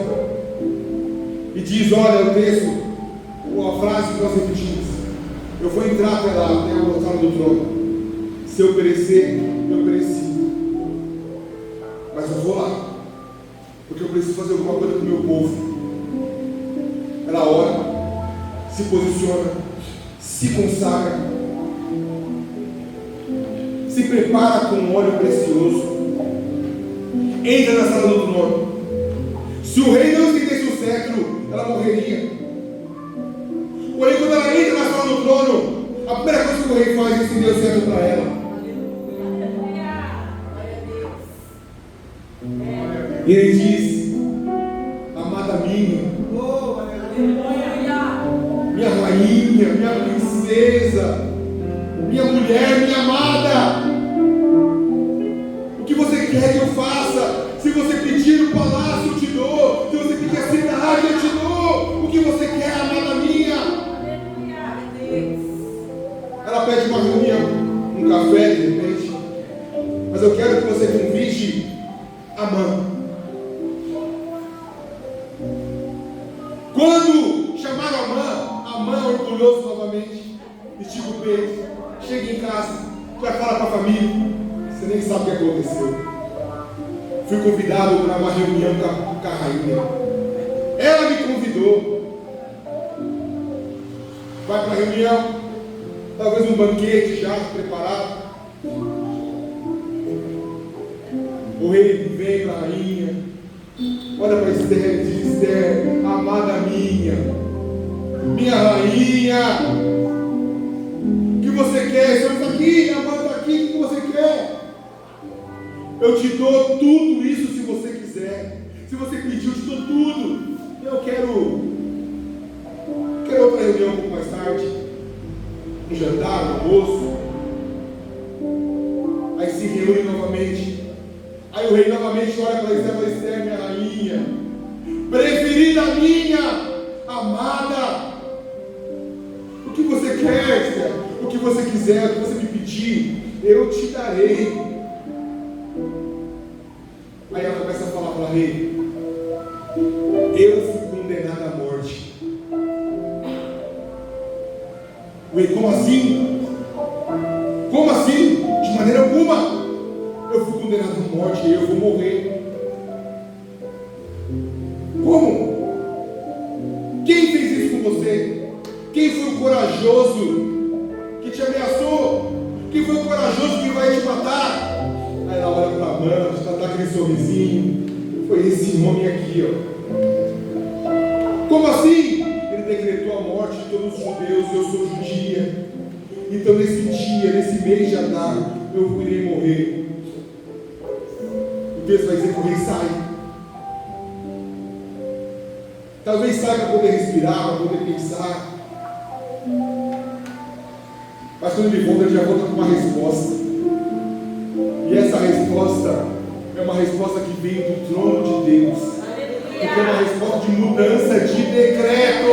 e diz: olha o texto, ou a frase que nós repetimos: eu vou entrar até lá, até o local do trono. Se eu perecer, eu pereci. Mas eu vou lá, porque eu preciso fazer alguma coisa com o meu povo. Ela ora, se posiciona, se consagra, se prepara com um óleo precioso, entra na sala do trono. Se o rei não estendesse o cetro, ela morreria. Porém, quando ela entra na sala do trono, a primeira coisa que o rei faz é estender o cetro para ela. E ele diz: amada minha, minha rainha, minha princesa, minha mulher, minha amada, o que você quer que eu faça? Se você pedir o palácio, eu te dou. Se você pedir a cidade, eu te dou. O que você quer, amada minha? Ela pede uma reunião, um café de repente, mas eu quero que você convide Amã. Quando chamaram Amã orgulhoso novamente, estica o peito, chega em casa, já fala para a família, você nem sabe o que aconteceu. Fui convidado para uma reunião com a rainha. Ela me convidou. Vai para a reunião, talvez um banquete já preparado. O rei vem para a rainha, olha para Esther e diz: Esther, amada minha rainha, o que você quer? Estamos aqui, amada está aqui, o que você quer? Eu te dou tudo isso se você quiser. Se você pedir, eu te dou tudo. Eu quero outra reunião um pouco mais tarde, um jantar, um almoço. Aí se reúne novamente. Aí o rei novamente olha para Esther e fala: Esther, minha rainha, preferida minha, amada, o que você quer, Esther? O que você quiser, o que você me pedir, eu te darei. Aí ela começa a falar para o rei: eu fui condenada à morte. O rei: como assim? Como assim? De maneira alguma. Eu fui condenado à morte e eu vou morrer. Como? Quem fez isso com você? Quem foi o corajoso que te ameaçou? Quem foi o corajoso que vai te matar? Aí ela olha para a Amã, dá aquele sorrisinho. Foi esse homem aqui, ó. Como assim? Ele decretou a morte de todos os judeus. Eu sou judia. Então nesse dia, nesse mês de Adar, eu irei morrer. O texto vai dizer que o rei sai. Talvez saia para poder respirar, para poder pensar. Mas quando ele volta, ele já volta com uma resposta. E essa resposta é uma resposta que vem do trono de Deus. Porque é uma resposta de mudança de decreto.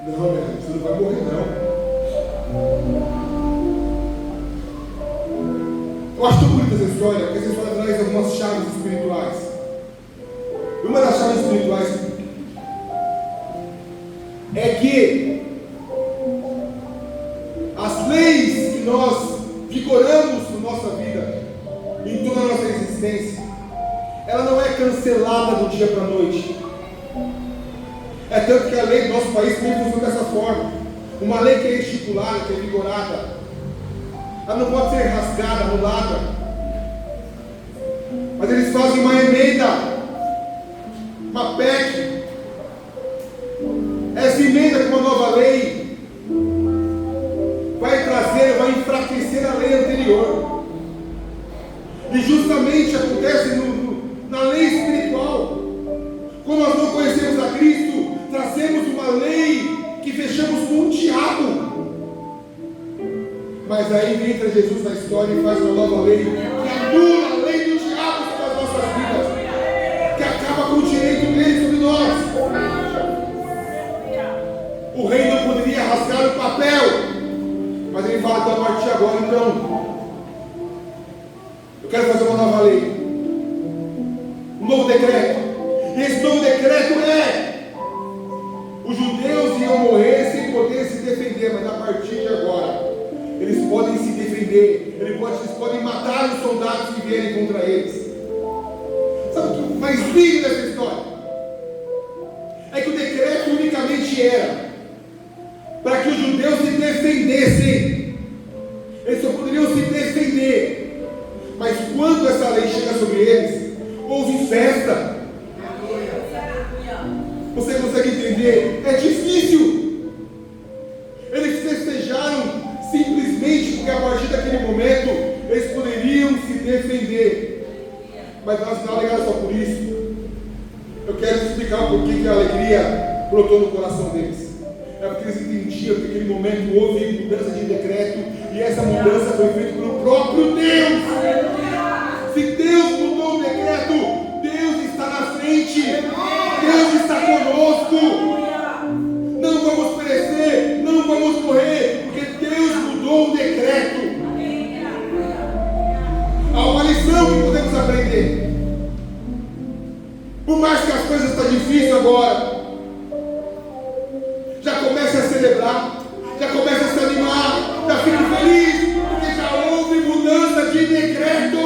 Não, meu irmão, você não vai morrer, não. Eu acho tão bonita essa história, porque essa história traz algumas chaves espirituais. Uma das chaves espirituais é que as leis que nós vigoramos na nossa vida, em toda a nossa existência, ela não é cancelada do dia para a noite. É tanto que a lei do nosso país também funciona dessa forma. Uma lei que é estipulada, que é vigorada, ela não pode ser rasgada, anulada. Mas eles fazem uma emenda, uma PEC. Essa emenda com uma nova lei vai trazer, vai enfraquecer a lei anterior. E justamente acontece na lei espiritual. Quando nós não conhecemos a Cristo, trazemos uma lei que fechamos com um diabo. Mas aí entra Jesus na história e faz uma nova lei, que anula a lei do diabo sobre as nossas vidas, que acaba com o direito dele sobre nós. O rei não poderia rasgar o papel, mas ele fala: então, a partir de agora, então, eu quero fazer uma nova lei, um novo decreto. E esse novo decreto é: os judeus iam morrer sem poder se defender, mas a partir de agora, eles podem se defender, eles podem matar os soldados que vierem contra eles. Sabe o que mais lindo dessa história? É que o decreto unicamente era para que os judeus se defendessem. Eles só poderiam se defender. Mas quando essa lei chega sobre eles, houve festa. Você consegue entender? É difícil. Eles festejaram simplesmente porque a partir daquele momento eles poderiam se defender. Mas nós não alegaram só por isso. Eu quero explicar por que a alegria brotou no coração deles. É porque eles entendiam que naquele momento houve mudança de decreto, e essa mudança foi feita pelo próprio Deus. Se Deus mudou o decreto, Deus está na frente, Deus está conosco. Não vamos perecer, não vamos morrer, porque Deus mudou o decreto. Há uma lição que podemos aprender. Por mais que as coisas estão difíceis agora, já comece a celebrar, já comece a se animar, já fique feliz, porque já houve mudança de decreto.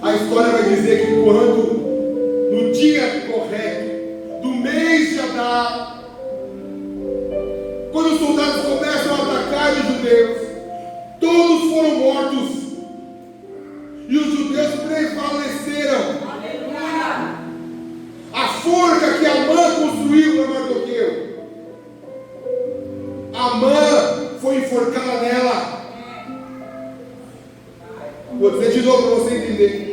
A história vai dizer que quando, no dia correto, do mês de Adar, quando os soldados começam a atacar os judeus, todos foram mortos, e os judeus prevaleceram. A forca que Amã construiu para Mardoqueu, Amã foi enforcada nela. Vou dizer de novo para você entender.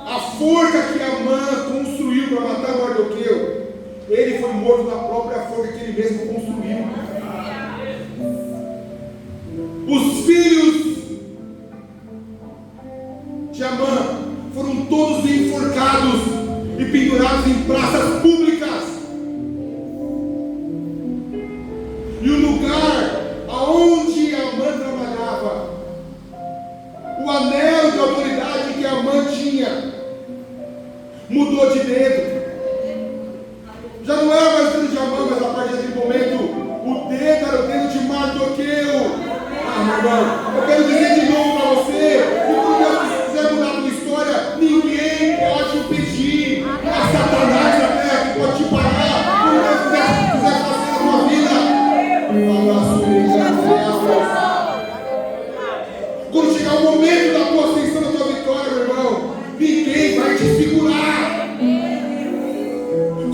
A forca que Amã construiu para matar Mardoqueu, ele foi morto na própria forca que ele mesmo construiu. Os filhos de Amã foram todos enforcados e pendurados em praças públicas. E o lugar aonde Amã trabalhava, o anel de autoridade que Amã tinha, mudou de dedo. Já não era mais o dedo de Amã, mas a partir daquele momento, o dedo era o dedo de Mardoqueu. Irmão, eu quero dizer de novo para você que quando Deus quiser mudar a tua história, ninguém pode impedir. É Satanás na terra que pode te parar quando Deus quiser fazer na tua vida. Quando chegar o momento da tua ascensão, da tua vitória, meu irmão, ninguém vai te segurar.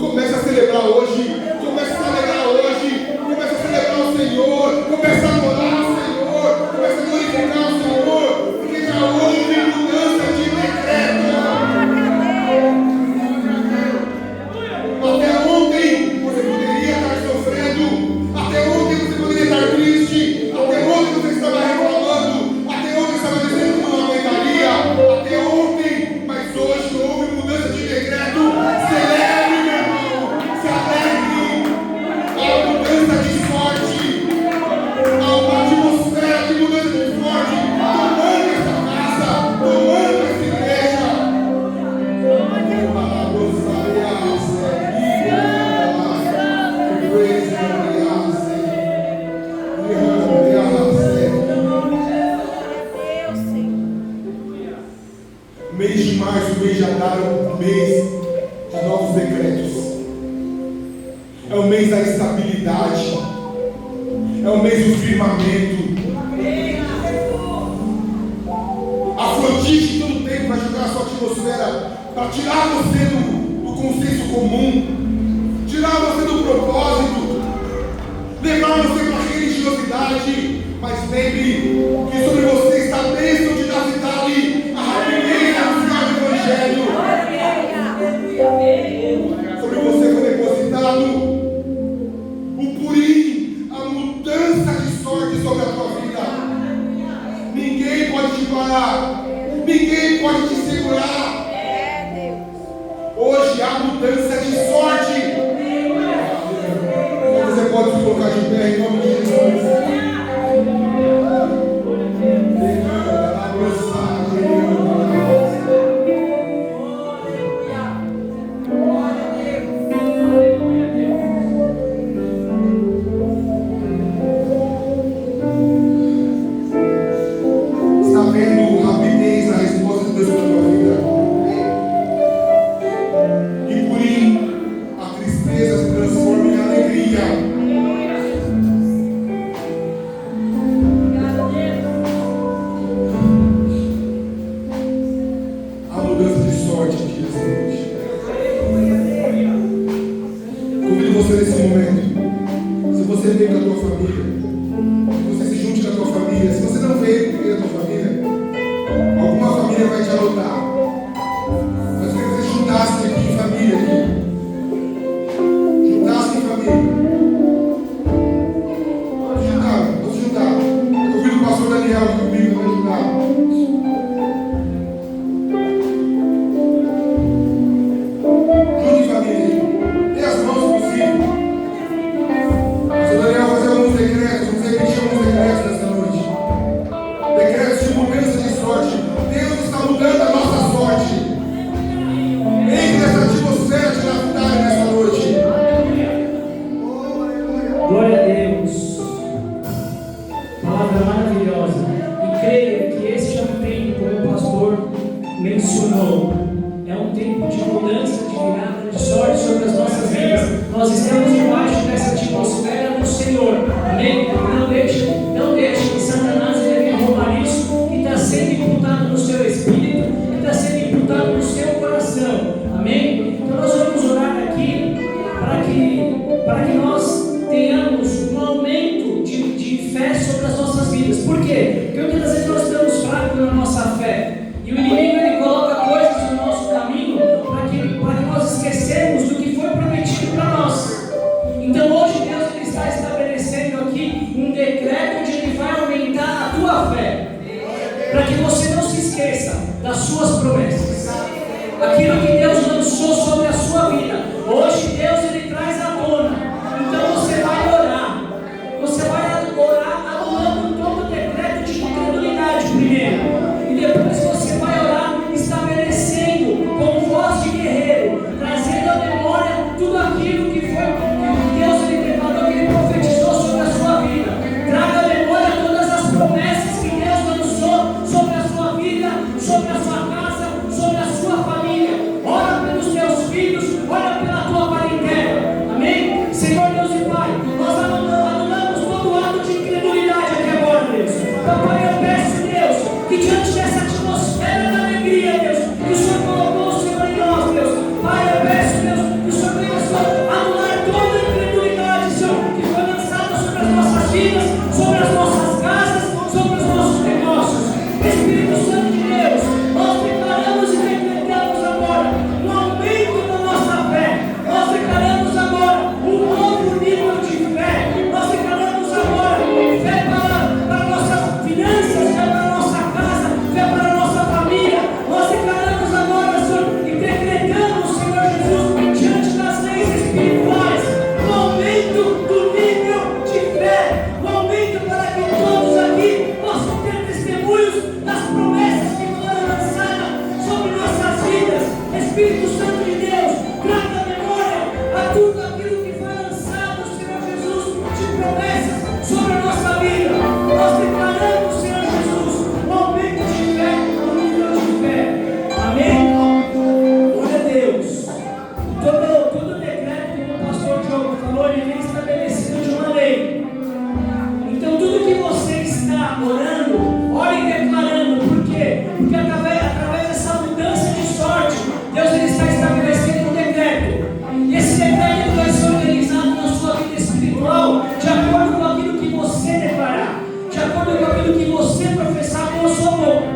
Comece a celebrar hoje, comece a alegrar hoje, comece a celebrar o Senhor, comece a adorar o Senhor, comece a glorificar o Senhor, porque já houve mudança de decreto. Até ontem você poderia estar sofrendo, até ontem você poderia estar triste, até ontem você estava reclamando, até ontem estava dizendo que não aguentaria, até ontem, mas hoje houve mudança de decreto. Celebre, meu irmão, se alegre. Há mudança de sorte, há uma atmosfera de mudança de sorte tomando essa casa, tomando essa igreja. O mês de março, o mês de Adar, é o mês de novos decretos. É o mês da estabilidade. É o mês do firmamento. Afrodite todo tempo vai jogar a sua atmosfera para tirar você do consenso comum, tirar você do propósito, levar você para a religiosidade. Mas lembre que sobre você está a bênção de Naphtali, a rapidez de anunciar o Evangelho. Sobre você foi depositado o purim, a mudança de sorte sobre a tua vida. Ninguém pode te parar, ninguém pode te segurar. Hoje há mudança de sorte. Você pode se colocar de pé em nome de Jesus. transforma em alegria. A mudança de sorte aqui nessa noite. Convido você nesse momento. Se você veio com a tua família, que você se junte com a tua família. Se você não veio com a tua família, alguma família vai te adotar. Mas que você juntasse aqui em família. Juntasse em família. Vamos juntar. Eu convido o pastor Daniel aqui comigo para ajudar. Junte em família. Dê as mãos se possível. Pastor Daniel vai fazer alguns decretos. Vamos repetir alguns decretos nessa noite. Decretos de mudança de sorte. Deus está mudando a nossa sorte. Entre nessa atmosfera de Natal nessa noite. Glória a Deus. Palavra maravilhosa. E creia que este é um tempo, como o pastor mencionou, é um tempo de mudança, de virada, de sorte sobre as nossas vidas. Nós estamos debaixo dessa atmosfera do Senhor. Amém? Não deixe que Satanás venha roubar isso que está sendo imputado no seu espírito, que está sendo imputado no seu coração. Amém? Então nós vamos orar aqui para que nós tenhamos um aumento de fé sobre as nossas vidas. Por quê? Porque muitas vezes nós estamos fracos na nossa fé. E o inimigo ele coloca coisas no nosso caminho para que nós esquecemos do que foi prometido para nós. Então hoje Deus ele está estabelecendo aqui um decreto onde Ele vai aumentar a tua fé, para que você não se esqueça das suas promessas, aquilo que Deus lançou sobre a sua vida. Hoje Deus ele traz à tona. Então você vai orar anulando todo o decreto de incredulidade primeiro, e depois você vai orar estabelecendo com voz de guerreiro, trazendo à memória tudo aquilo que foi que Deus ele preparou, que Ele profetizou sobre a sua vida. Traga à memória todas as promessas que Deus lançou sobre a sua vida, sobre a sua casa, sobre a sua família. Ora pelos teus filhos, ora pela tua parentela. Amém? Senhor Deus e Pai, nós anulamos todo ato de incredulidade aqui agora, Deus. Papai, eu peço, Deus, que diante dessa atmosfera da alegria, Deus, que o Senhor colocou, Senhor, em nós, Deus. Pai, eu peço, Deus, que o Senhor venha, Senhor, anular toda a incredulidade, Senhor, que foi lançada sobre as nossas vidas, sobre as nossas casas, sobre os nossos negócios. Espírito Santo de Deus, nós declaramos e decretamos agora um aumento da nossa fé. Nós declaramos agora um novo nível de fé. Nós declaramos agora fé para nossas finanças, fé para a nossa casa, fé para a nossa família. Nós declaramos agora, Senhor, e decretamos, Senhor Jesus, diante das leis espirituais, um aumento do nível de fé, um aumento para que todos aqui possam ter testemunhos das promessas que foram lançadas sobre nossas vidas. Espírito Santo de Deus, traga à memória a tudo aquilo que foi lançado, Senhor Jesus, de promessas sobre a nossa vida. Nós declaramos, Senhor Jesus, um aumento de fé, um nível de fé. Amém? Glória a Deus. Todo decreto, como o pastor Diogo falou, ele vem estabelecido de uma lei. Então tudo que você está orando, ore declarando. Por quê? Porque através dessa mudança de sorte, Deus ele está estabelecendo um decreto. E esse decreto vai ser organizado na sua vida espiritual de acordo com aquilo que você declarar, de acordo com aquilo que você professar com a sua boca.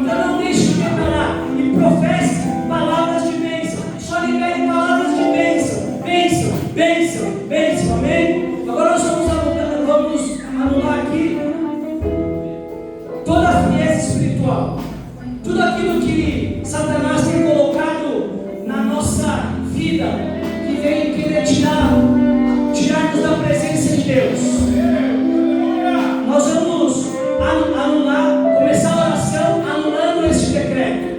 Então não deixe de declarar e professe palavras de bênção. Só libere palavras de bênção. Bênção, bênção, bênção. Amém? Agora nós vamos anular aqui toda a frieza espiritual. Tudo aquilo que Satanás tem colocado na nossa vida, que vem querer tirar-nos da presença de Deus. Nós vamos anular, começar a oração anulando este decreto.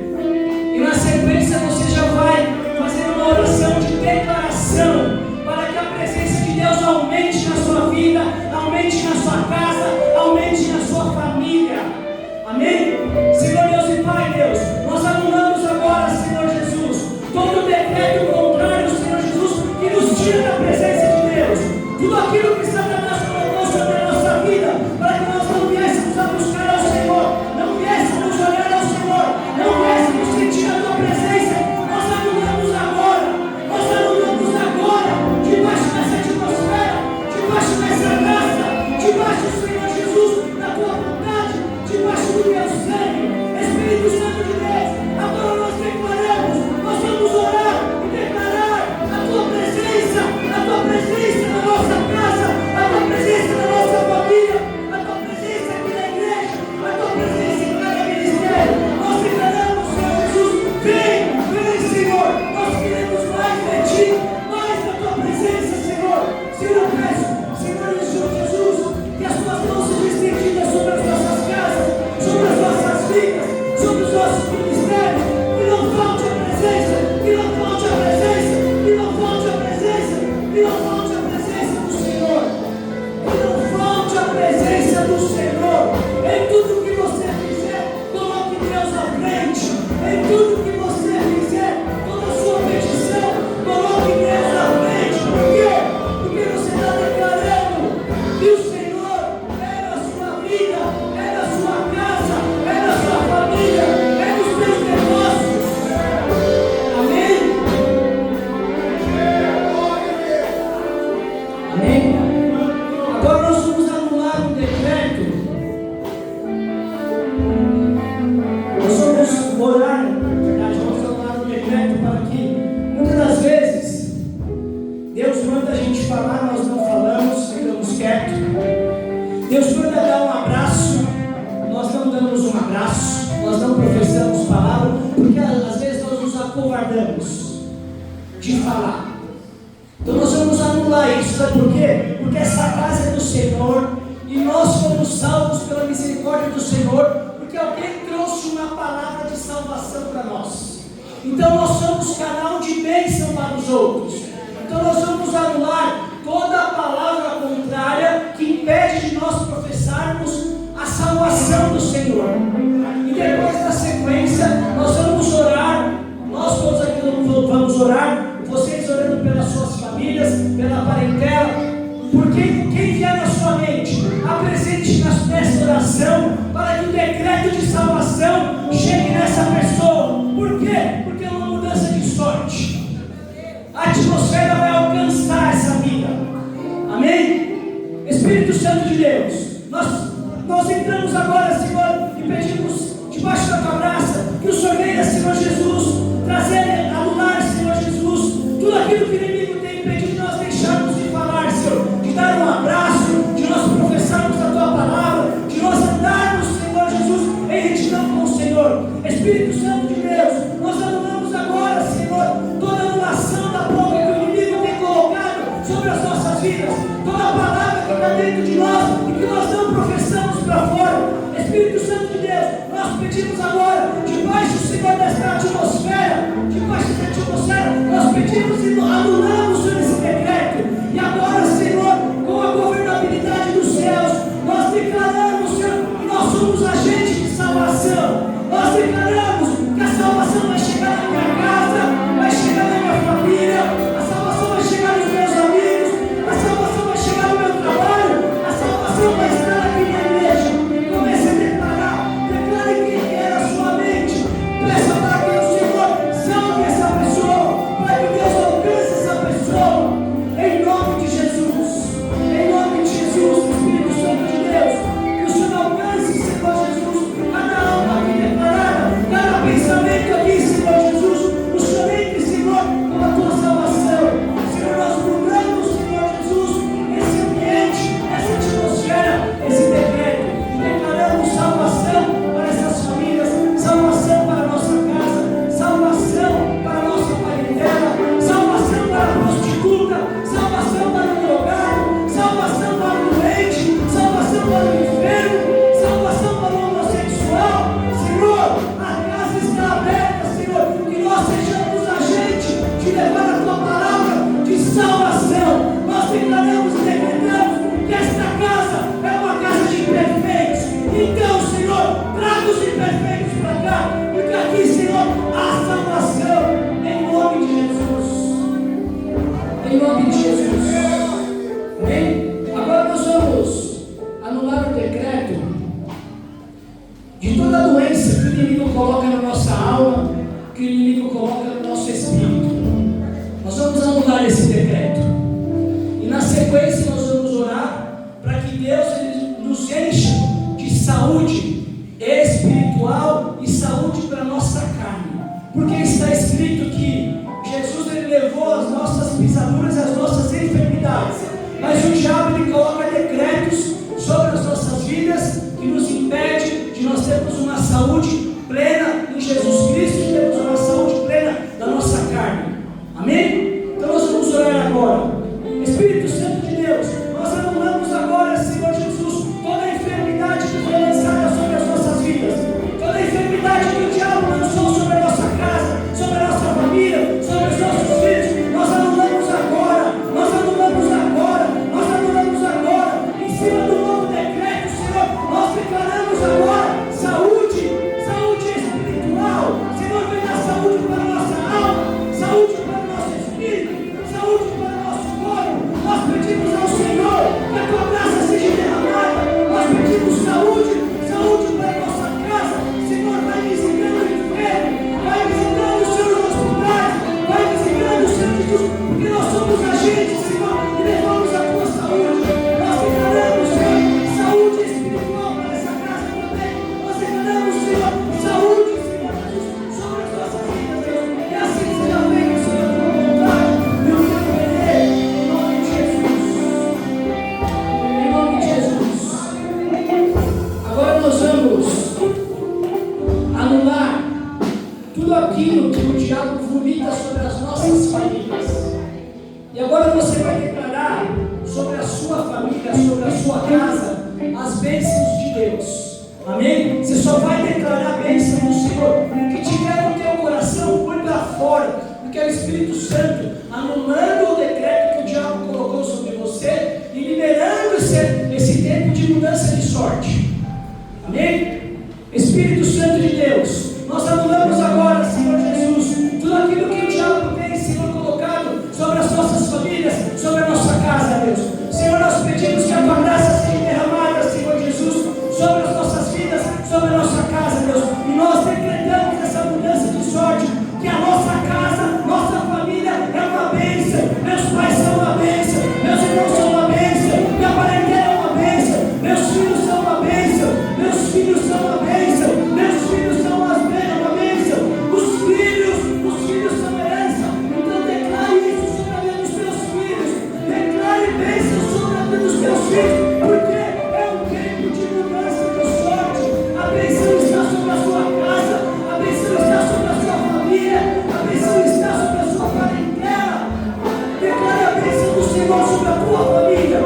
E na sequência você já vai fazer uma oração de declaração para que a presença de Deus aumente na sua vida, aumente na sua casa, aumente na sua família. Amém? Senhor Deus e Pai, Deus, nós anulamos agora, Senhor Jesus, todo decreto contrário, Senhor Jesus, que nos tira da Deus manda a gente falar, nós não falamos, ficamos quietos. Deus manda dar um abraço, nós não damos um abraço, nós não professamos palavra, porque às vezes nós nos acovardamos de falar. Então nós vamos anular isso, sabe por quê? Porque essa casa é do Senhor e nós fomos salvos pela misericórdia do Senhor, porque alguém trouxe uma palavra de salvação para nós. Então nós somos canal de bênção para os outros. Então nós vamos anular toda a palavra contrária que impede de nós professarmos a salvação do Senhor. E depois da sequência, nós vamos orar. Nós todos aqui vamos orar. Vocês orando pelas suas famílias, pela parentela. Porque quem vier na sua mente, apresente nessa oração para que o decreto de salvação chegue nessa pessoa. Por quê? Porque é uma mudança de sorte. A atmosfera vai alcançar essa vida. Amém? Espírito Santo de Deus, nós entramos agora, Senhor, e pedimos debaixo da tua graça que o Senhor venha, Senhor Jesus, trazer, anular, Senhor Jesus, tudo aquilo que o inimigo tem impedido de nós deixarmos de falar, Senhor, de dar um abraço, de nós professarmos a tua palavra, de nós andarmos, Senhor Jesus, em retidão com o Senhor. Espírito Santo de Deus, nós anulamos agora, Senhor, toda anulação da boca que o inimigo tem colocado sobre as nossas vidas, toda a palavra que está dentro de nós e que nós não professamos para fora. Espírito Santo de Deus, nós pedimos agora, debaixo, Senhor, desta atmosfera, nós pedimos e anulamos, Senhor, esse decreto. E agora, Senhor, com a governabilidade dos céus, nós declaramos, Senhor, que nós somos agentes de salvação. Nós declaramos que a salvação vai chegar na minha casa, vai chegar na minha família, a salvação vai chegar nos meus amigos, a salvação vai chegar no meu trabalho, a salvação vai estar aqui na igreja. Comece a declarar, declare quem quer a sua mente, peça para que o Senhor salve essa pessoa, para que Deus alcance essa pessoa, em nome de Jesus, Espírito Santo de Deus, que o Senhor alcance, Senhor Jesus, cada alma aqui declarada, cada pensamento aqui, Senhor Jesus, o Senhor entre, Senhor, com a tua salvação. Senhor, nós mudamos, Senhor Jesus, esse ambiente, essa atmosfera, esse decreto, e declaramos salvação para essas famílias, salvação para a nossa casa, salvação para a nossa parentela, salvação para a prostituta, salvação para o drogado, salvação para o doente, salvação para o enfermo, salvação para o homossexual. Senhor, a casa está aberta, Senhor, que nós sejamos agentes de levar a tua palavra de salvação. Nós declaramos e decretamos que esta casa é uma casa de perfeitos. Então, Senhor, traga os imperfeitos para cá, porque aqui, Senhor, há salvação, em nome de Jesus. Em nome de Jesus. Amém? Agora nós vamos anular o decreto de toda a doença que o inimigo coloca na nossa alma, que o inimigo coloca no nosso espírito. Nós vamos anular esse decreto. E na sequência nós vamos orar para que Deus ele nos encha de saúde espiritual e saúde para a nossa carne. Porque está escrito que Jesus ele levou as nossas pisaduras e as nossas enfermidades. Mas o diabo ele coloca decretos sobre as nossas vidas que nos impede de nós termos uma saúde plena em Jesus Cristo, de termos uma saúde plena da nossa carne. Amém? Então nós vamos orar agora. Espírito Santo de Deus, nós anulamos agora, Senhor Jesus, toda a enfermidade que foi lançada sobre as nossas vidas, toda a enfermidade que o diabo lançou sobre a nossa casa, sobre a nossa família, sobre os nossos filhos. Nós anulamos agora, nós anulamos agora, nós anulamos agora, em sobre a sua família, sobre a sua casa, as bênçãos de Deus. Amém? Você só vai declarar a bênção do Senhor. O que tiver no teu coração, põe para fora, porque é o Espírito Santo anulando o decreto que o diabo colocou sobre você e liberando esse tempo de mudança de sorte. Amém? Espírito Santo de Deus, nós anulamos agora, Senhor Jesus, tudo aquilo que o diabo tem, Senhor, colocado sobre as nossas famílias, sobre a nossa casa, Deus. Senhor, nós pedimos que a tua graça seja derramada, Senhor Jesus, sobre as nossas vidas, sobre a nossa casa, Deus. E nós decretamos essa mudança de sorte, que a nossa casa, nossa família é uma bênção. Meus pais são uma bênção, meus irmãos são uma bênção, minha parentela é uma bênção, meus filhos são uma bênção, meus filhos são uma bênção, meus filhos são uma bênção, os filhos são herança. Então declare isso sobre a vida dos teus filhos, declare bênção sobre a vida dos teus filhos, porque é um tempo de mudança de sorte. A bênção está sobre a sua casa, a bênção está sobre a sua família, a bênção está sobre a sua parentela. Declare a bênção do Senhor sobre a tua família,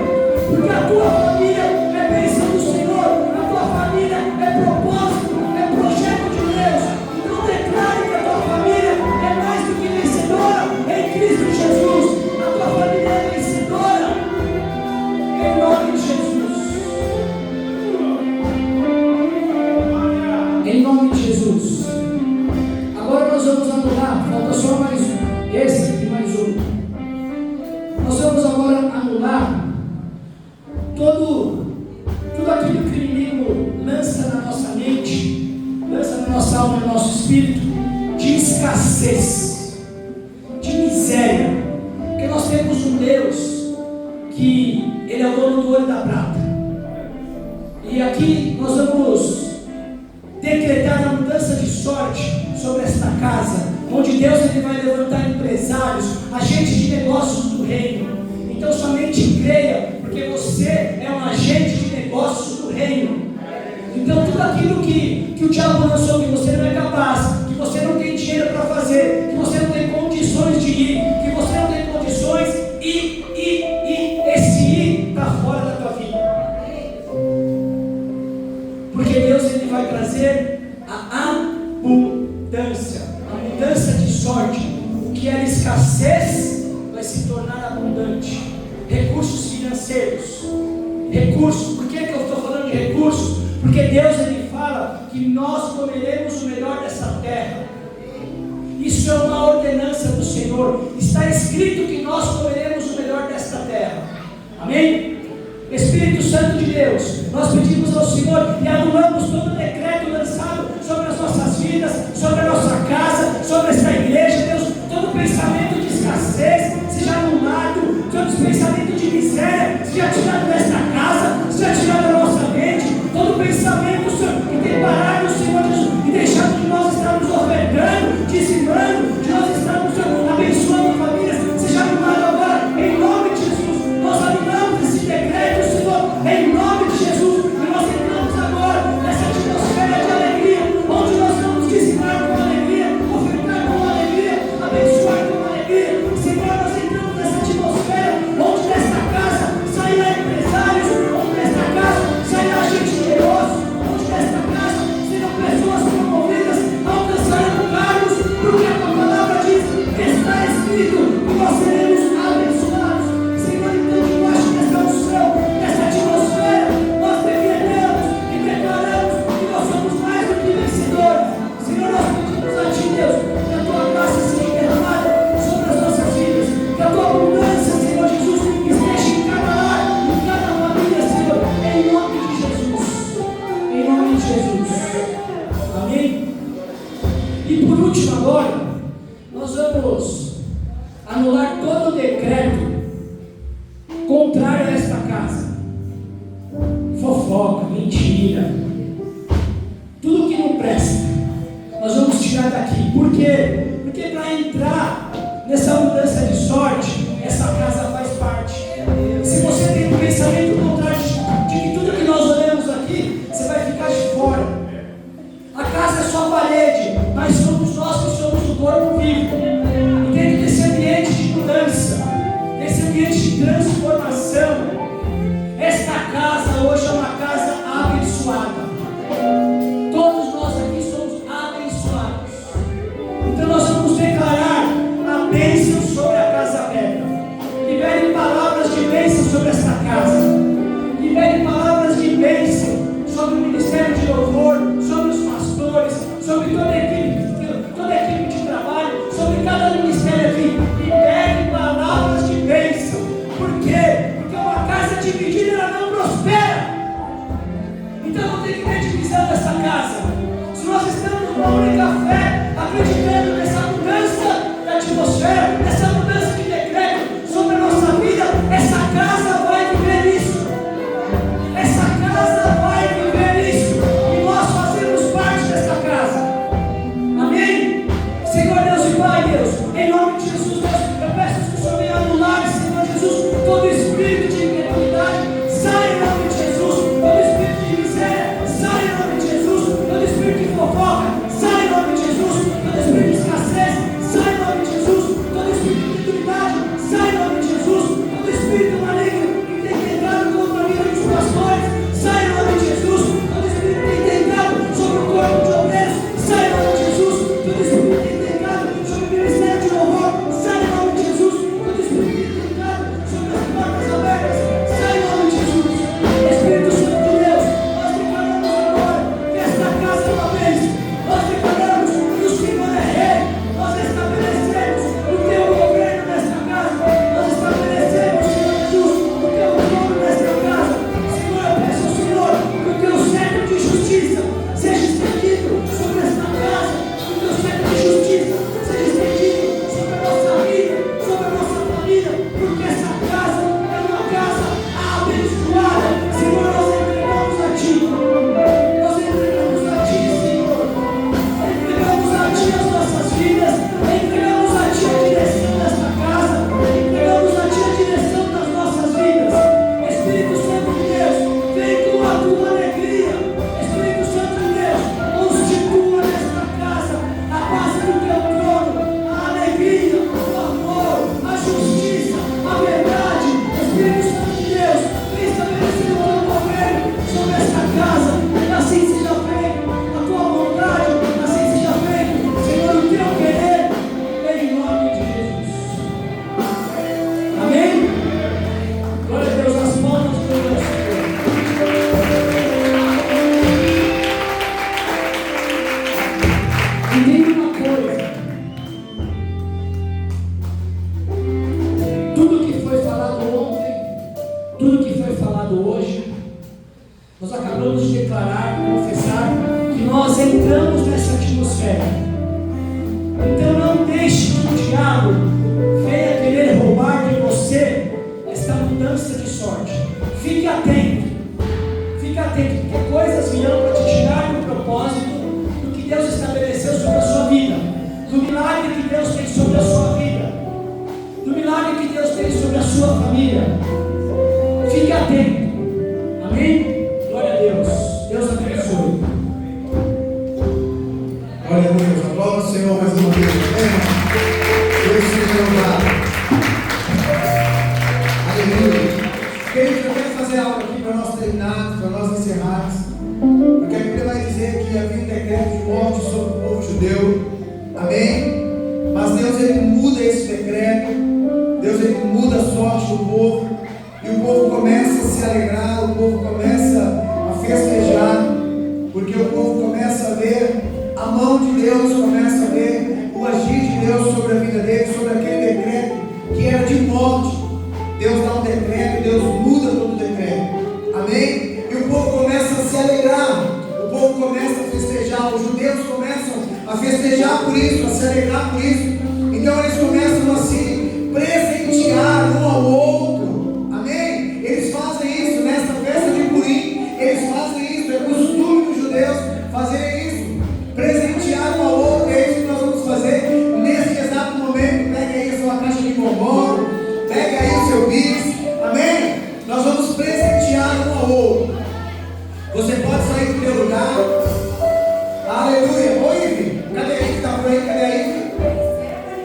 porque a tua família é bênção do Senhor, a tua família é propósito, é projeto de Deus. Então declare que a tua família é mais do que vencedora em Cristo Jesus. A tua família é vencedora em nome de Jesus. Em nome de Jesus. Agora nós vamos anular, falta só mais esse e mais um. Nós vamos agora anular tudo aquilo que o inimigo lança na nossa mente, lança na nossa alma, no nosso espírito, de escassez, de miséria. Porque nós temos um Deus que Ele é o dono do ouro e da prata. E aqui nós vamos decretar a mudança de sorte sobre esta casa, onde Deus ele vai levantar empresários, agentes de negócios do reino. Então somente creia, porque você é um agente de negócios do reino. Então tudo aquilo que o diabo lançou, que você não é capaz, que você não tem dinheiro para fazer, que você não tem condições de ir, que você não tem condições, esse ir está fora da tua vida. Porque Deus ele vai trazer a abundância, a mudança de sorte. O que era escassez vai se tornar abundante. Recursos financeiros, recursos. Por que eu estou falando de recursos? Porque Deus ele fala que nós comeremos o melhor dessa terra. Isso é uma ordenança do Senhor. Está escrito que nós comeremos o melhor desta terra. Amém? Espírito Santo de Deus, nós pedimos ao Senhor e anulamos todo decreto lançado sobre as nossas vidas, sobre a nossa casa, sobre esta igreja, Deus. Todo pensamento de escassez seja anulado, todo pensamento de miséria seja tirado desta casa, seja tirado da nossa mente. Todo pensamento, Senhor, que tem parado, Senhor Jesus, e deixado de nós estarmos ofertando, dizimando, de nós estarmos, Senhor, abençoando famílias, seja anulado agora, em nome de Jesus. Nós anulamos esse decreto, Senhor, em nome de Jesus. E nós entramos agora nessa atmosfera de alegria, onde nós vamos dizimar com alegria, ofertar com alegria, abençoar com alegria. Senhor, nós entramos nessa atmosfera, onde desta casa sairá empresários, onde desta casa sairá gente generosa, onde desta casa serão pessoas promovidas, alcançarão cargos, porque a tua palavra diz que está escrito que nós seremos abençoados. Senhor, então debaixo dessa unção, dessa atmosfera, nós decretamos e declaramos que nós somos mais do que vencedores. Senhor, nós pedimos a Ti, Deus, que a Tua graça seja derramada sobre as nossas vidas, que a Tua abundância, Senhor Jesus, esteja em cada lar, em cada família, Senhor, em nome de Jesus. Em nome de Jesus. Amém? E por último agora, nós vamos anular todo o decreto contrário a esta casa. Fofoca, mentira, tudo que não presta, nós vamos tirar daqui. Por quê? Porque para entrar nessa mudança de sorte, essa casa faz parte. Se você tem um pensamento contrário de que tudo que nós olhamos aqui, você vai ficar de fora. A casa é só parede, mas somos nós que somos o corpo vivo. E dentro desse ambiente de mudança, desse ambiente de transformação, abençoado hoje. Nós acabamos de declarar, confessar que nós entramos nessa atmosfera. Então não deixe que o diabo venha querer roubar de você esta mudança de sorte. Fique atento, porque coisas virão para te tirar do propósito do que Deus estabeleceu sobre a sua vida, do milagre que Deus tem sobre a sua vida, do milagre que Deus tem sobre a sua família. Fique atento, amém? Glória a Deus, Deus abençoe. Glória a Deus, aplauda o Senhor mais uma vez. Deus seja louvado. Aleluia. Queridos, eu quero fazer algo aqui para nós terminarmos, para nós encerrarmos. Porque a Bíblia vai dizer que havia um decreto de morte sobre o povo judeu. Amém? Mas Deus, Ele muda esse decreto. Deus, Ele muda a sorte do povo. E o povo começa a se alegrar, o povo começa a festejar. Porque o povo começa a ver a mão de Deus, começa a ver o agir de Deus sobre a vida deles, sobre aquele decreto que era de morte. Deus dá um decreto, Deus muda todo o decreto. Amém? E o povo começa a se alegrar, o povo começa a festejar, os judeus começam a festejar por isso, a se alegrar por isso. Então eles começam a se presentear um ao outro. Amém? Eles fazem isso nesta festa de Purim, eles fazem isso, é costume dos judeus fazerem isso, presentear um ao outro. É isso que nós vamos fazer nesse exato momento. Pegue aí a sua caixa de bombom, pegue aí o seu bis, amém? Nós vamos presentear um ao outro. Você pode sair do teu lugar, aleluia. Oi, Ivi, cadê a Ivi? Está por aí? Cadê a Ivi?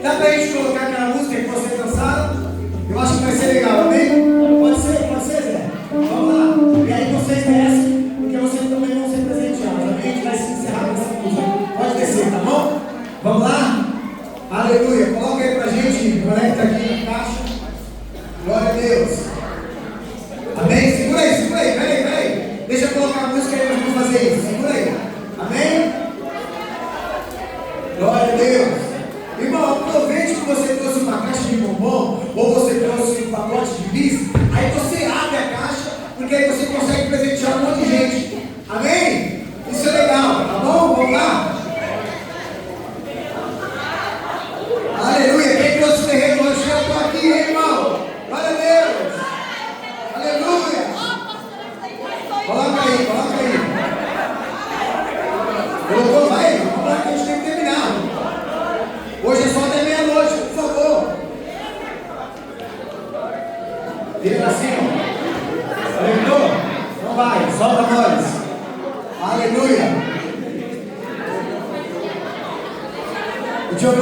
Dá para a gente colocar aquela música que vocês dançaram? Eu acho que vai ser legal, amém? Pode ser, Zé? Vamos lá. E aí vocês descem, porque vocês também vão ser presenteados, amém? A gente vai se encerrar com essa música. Pode descer, tá bom? Vamos lá? Aleluia. Coloca aí pra gente, conecta aqui na caixa. Glória a Deus. Amém? Segura aí, peraí. Deixa eu colocar a música aí, nós vamos fazer isso. Segura aí. Amém? Glória a Deus. Irmão, aproveite que você trouxe uma caixa de bombom, ou você trouxe um pacote de bis, aí você abre a caixa, porque aí você consegue presentear um monte de gente. Amém? Isso é legal, tá bom? Vamos lá? Aleluia. Quem trouxe o terreno hoje? Eu estou aqui, hein, irmão? Glória a Deus. Aleluia. Coloca aí. Colocou? Vai. Vamos lá que a gente tem que terminar. Hoje é só até meia-noite, por favor. Vira assim, ó. Aleluia. Então vai, solta nós. Aleluia. O Diogo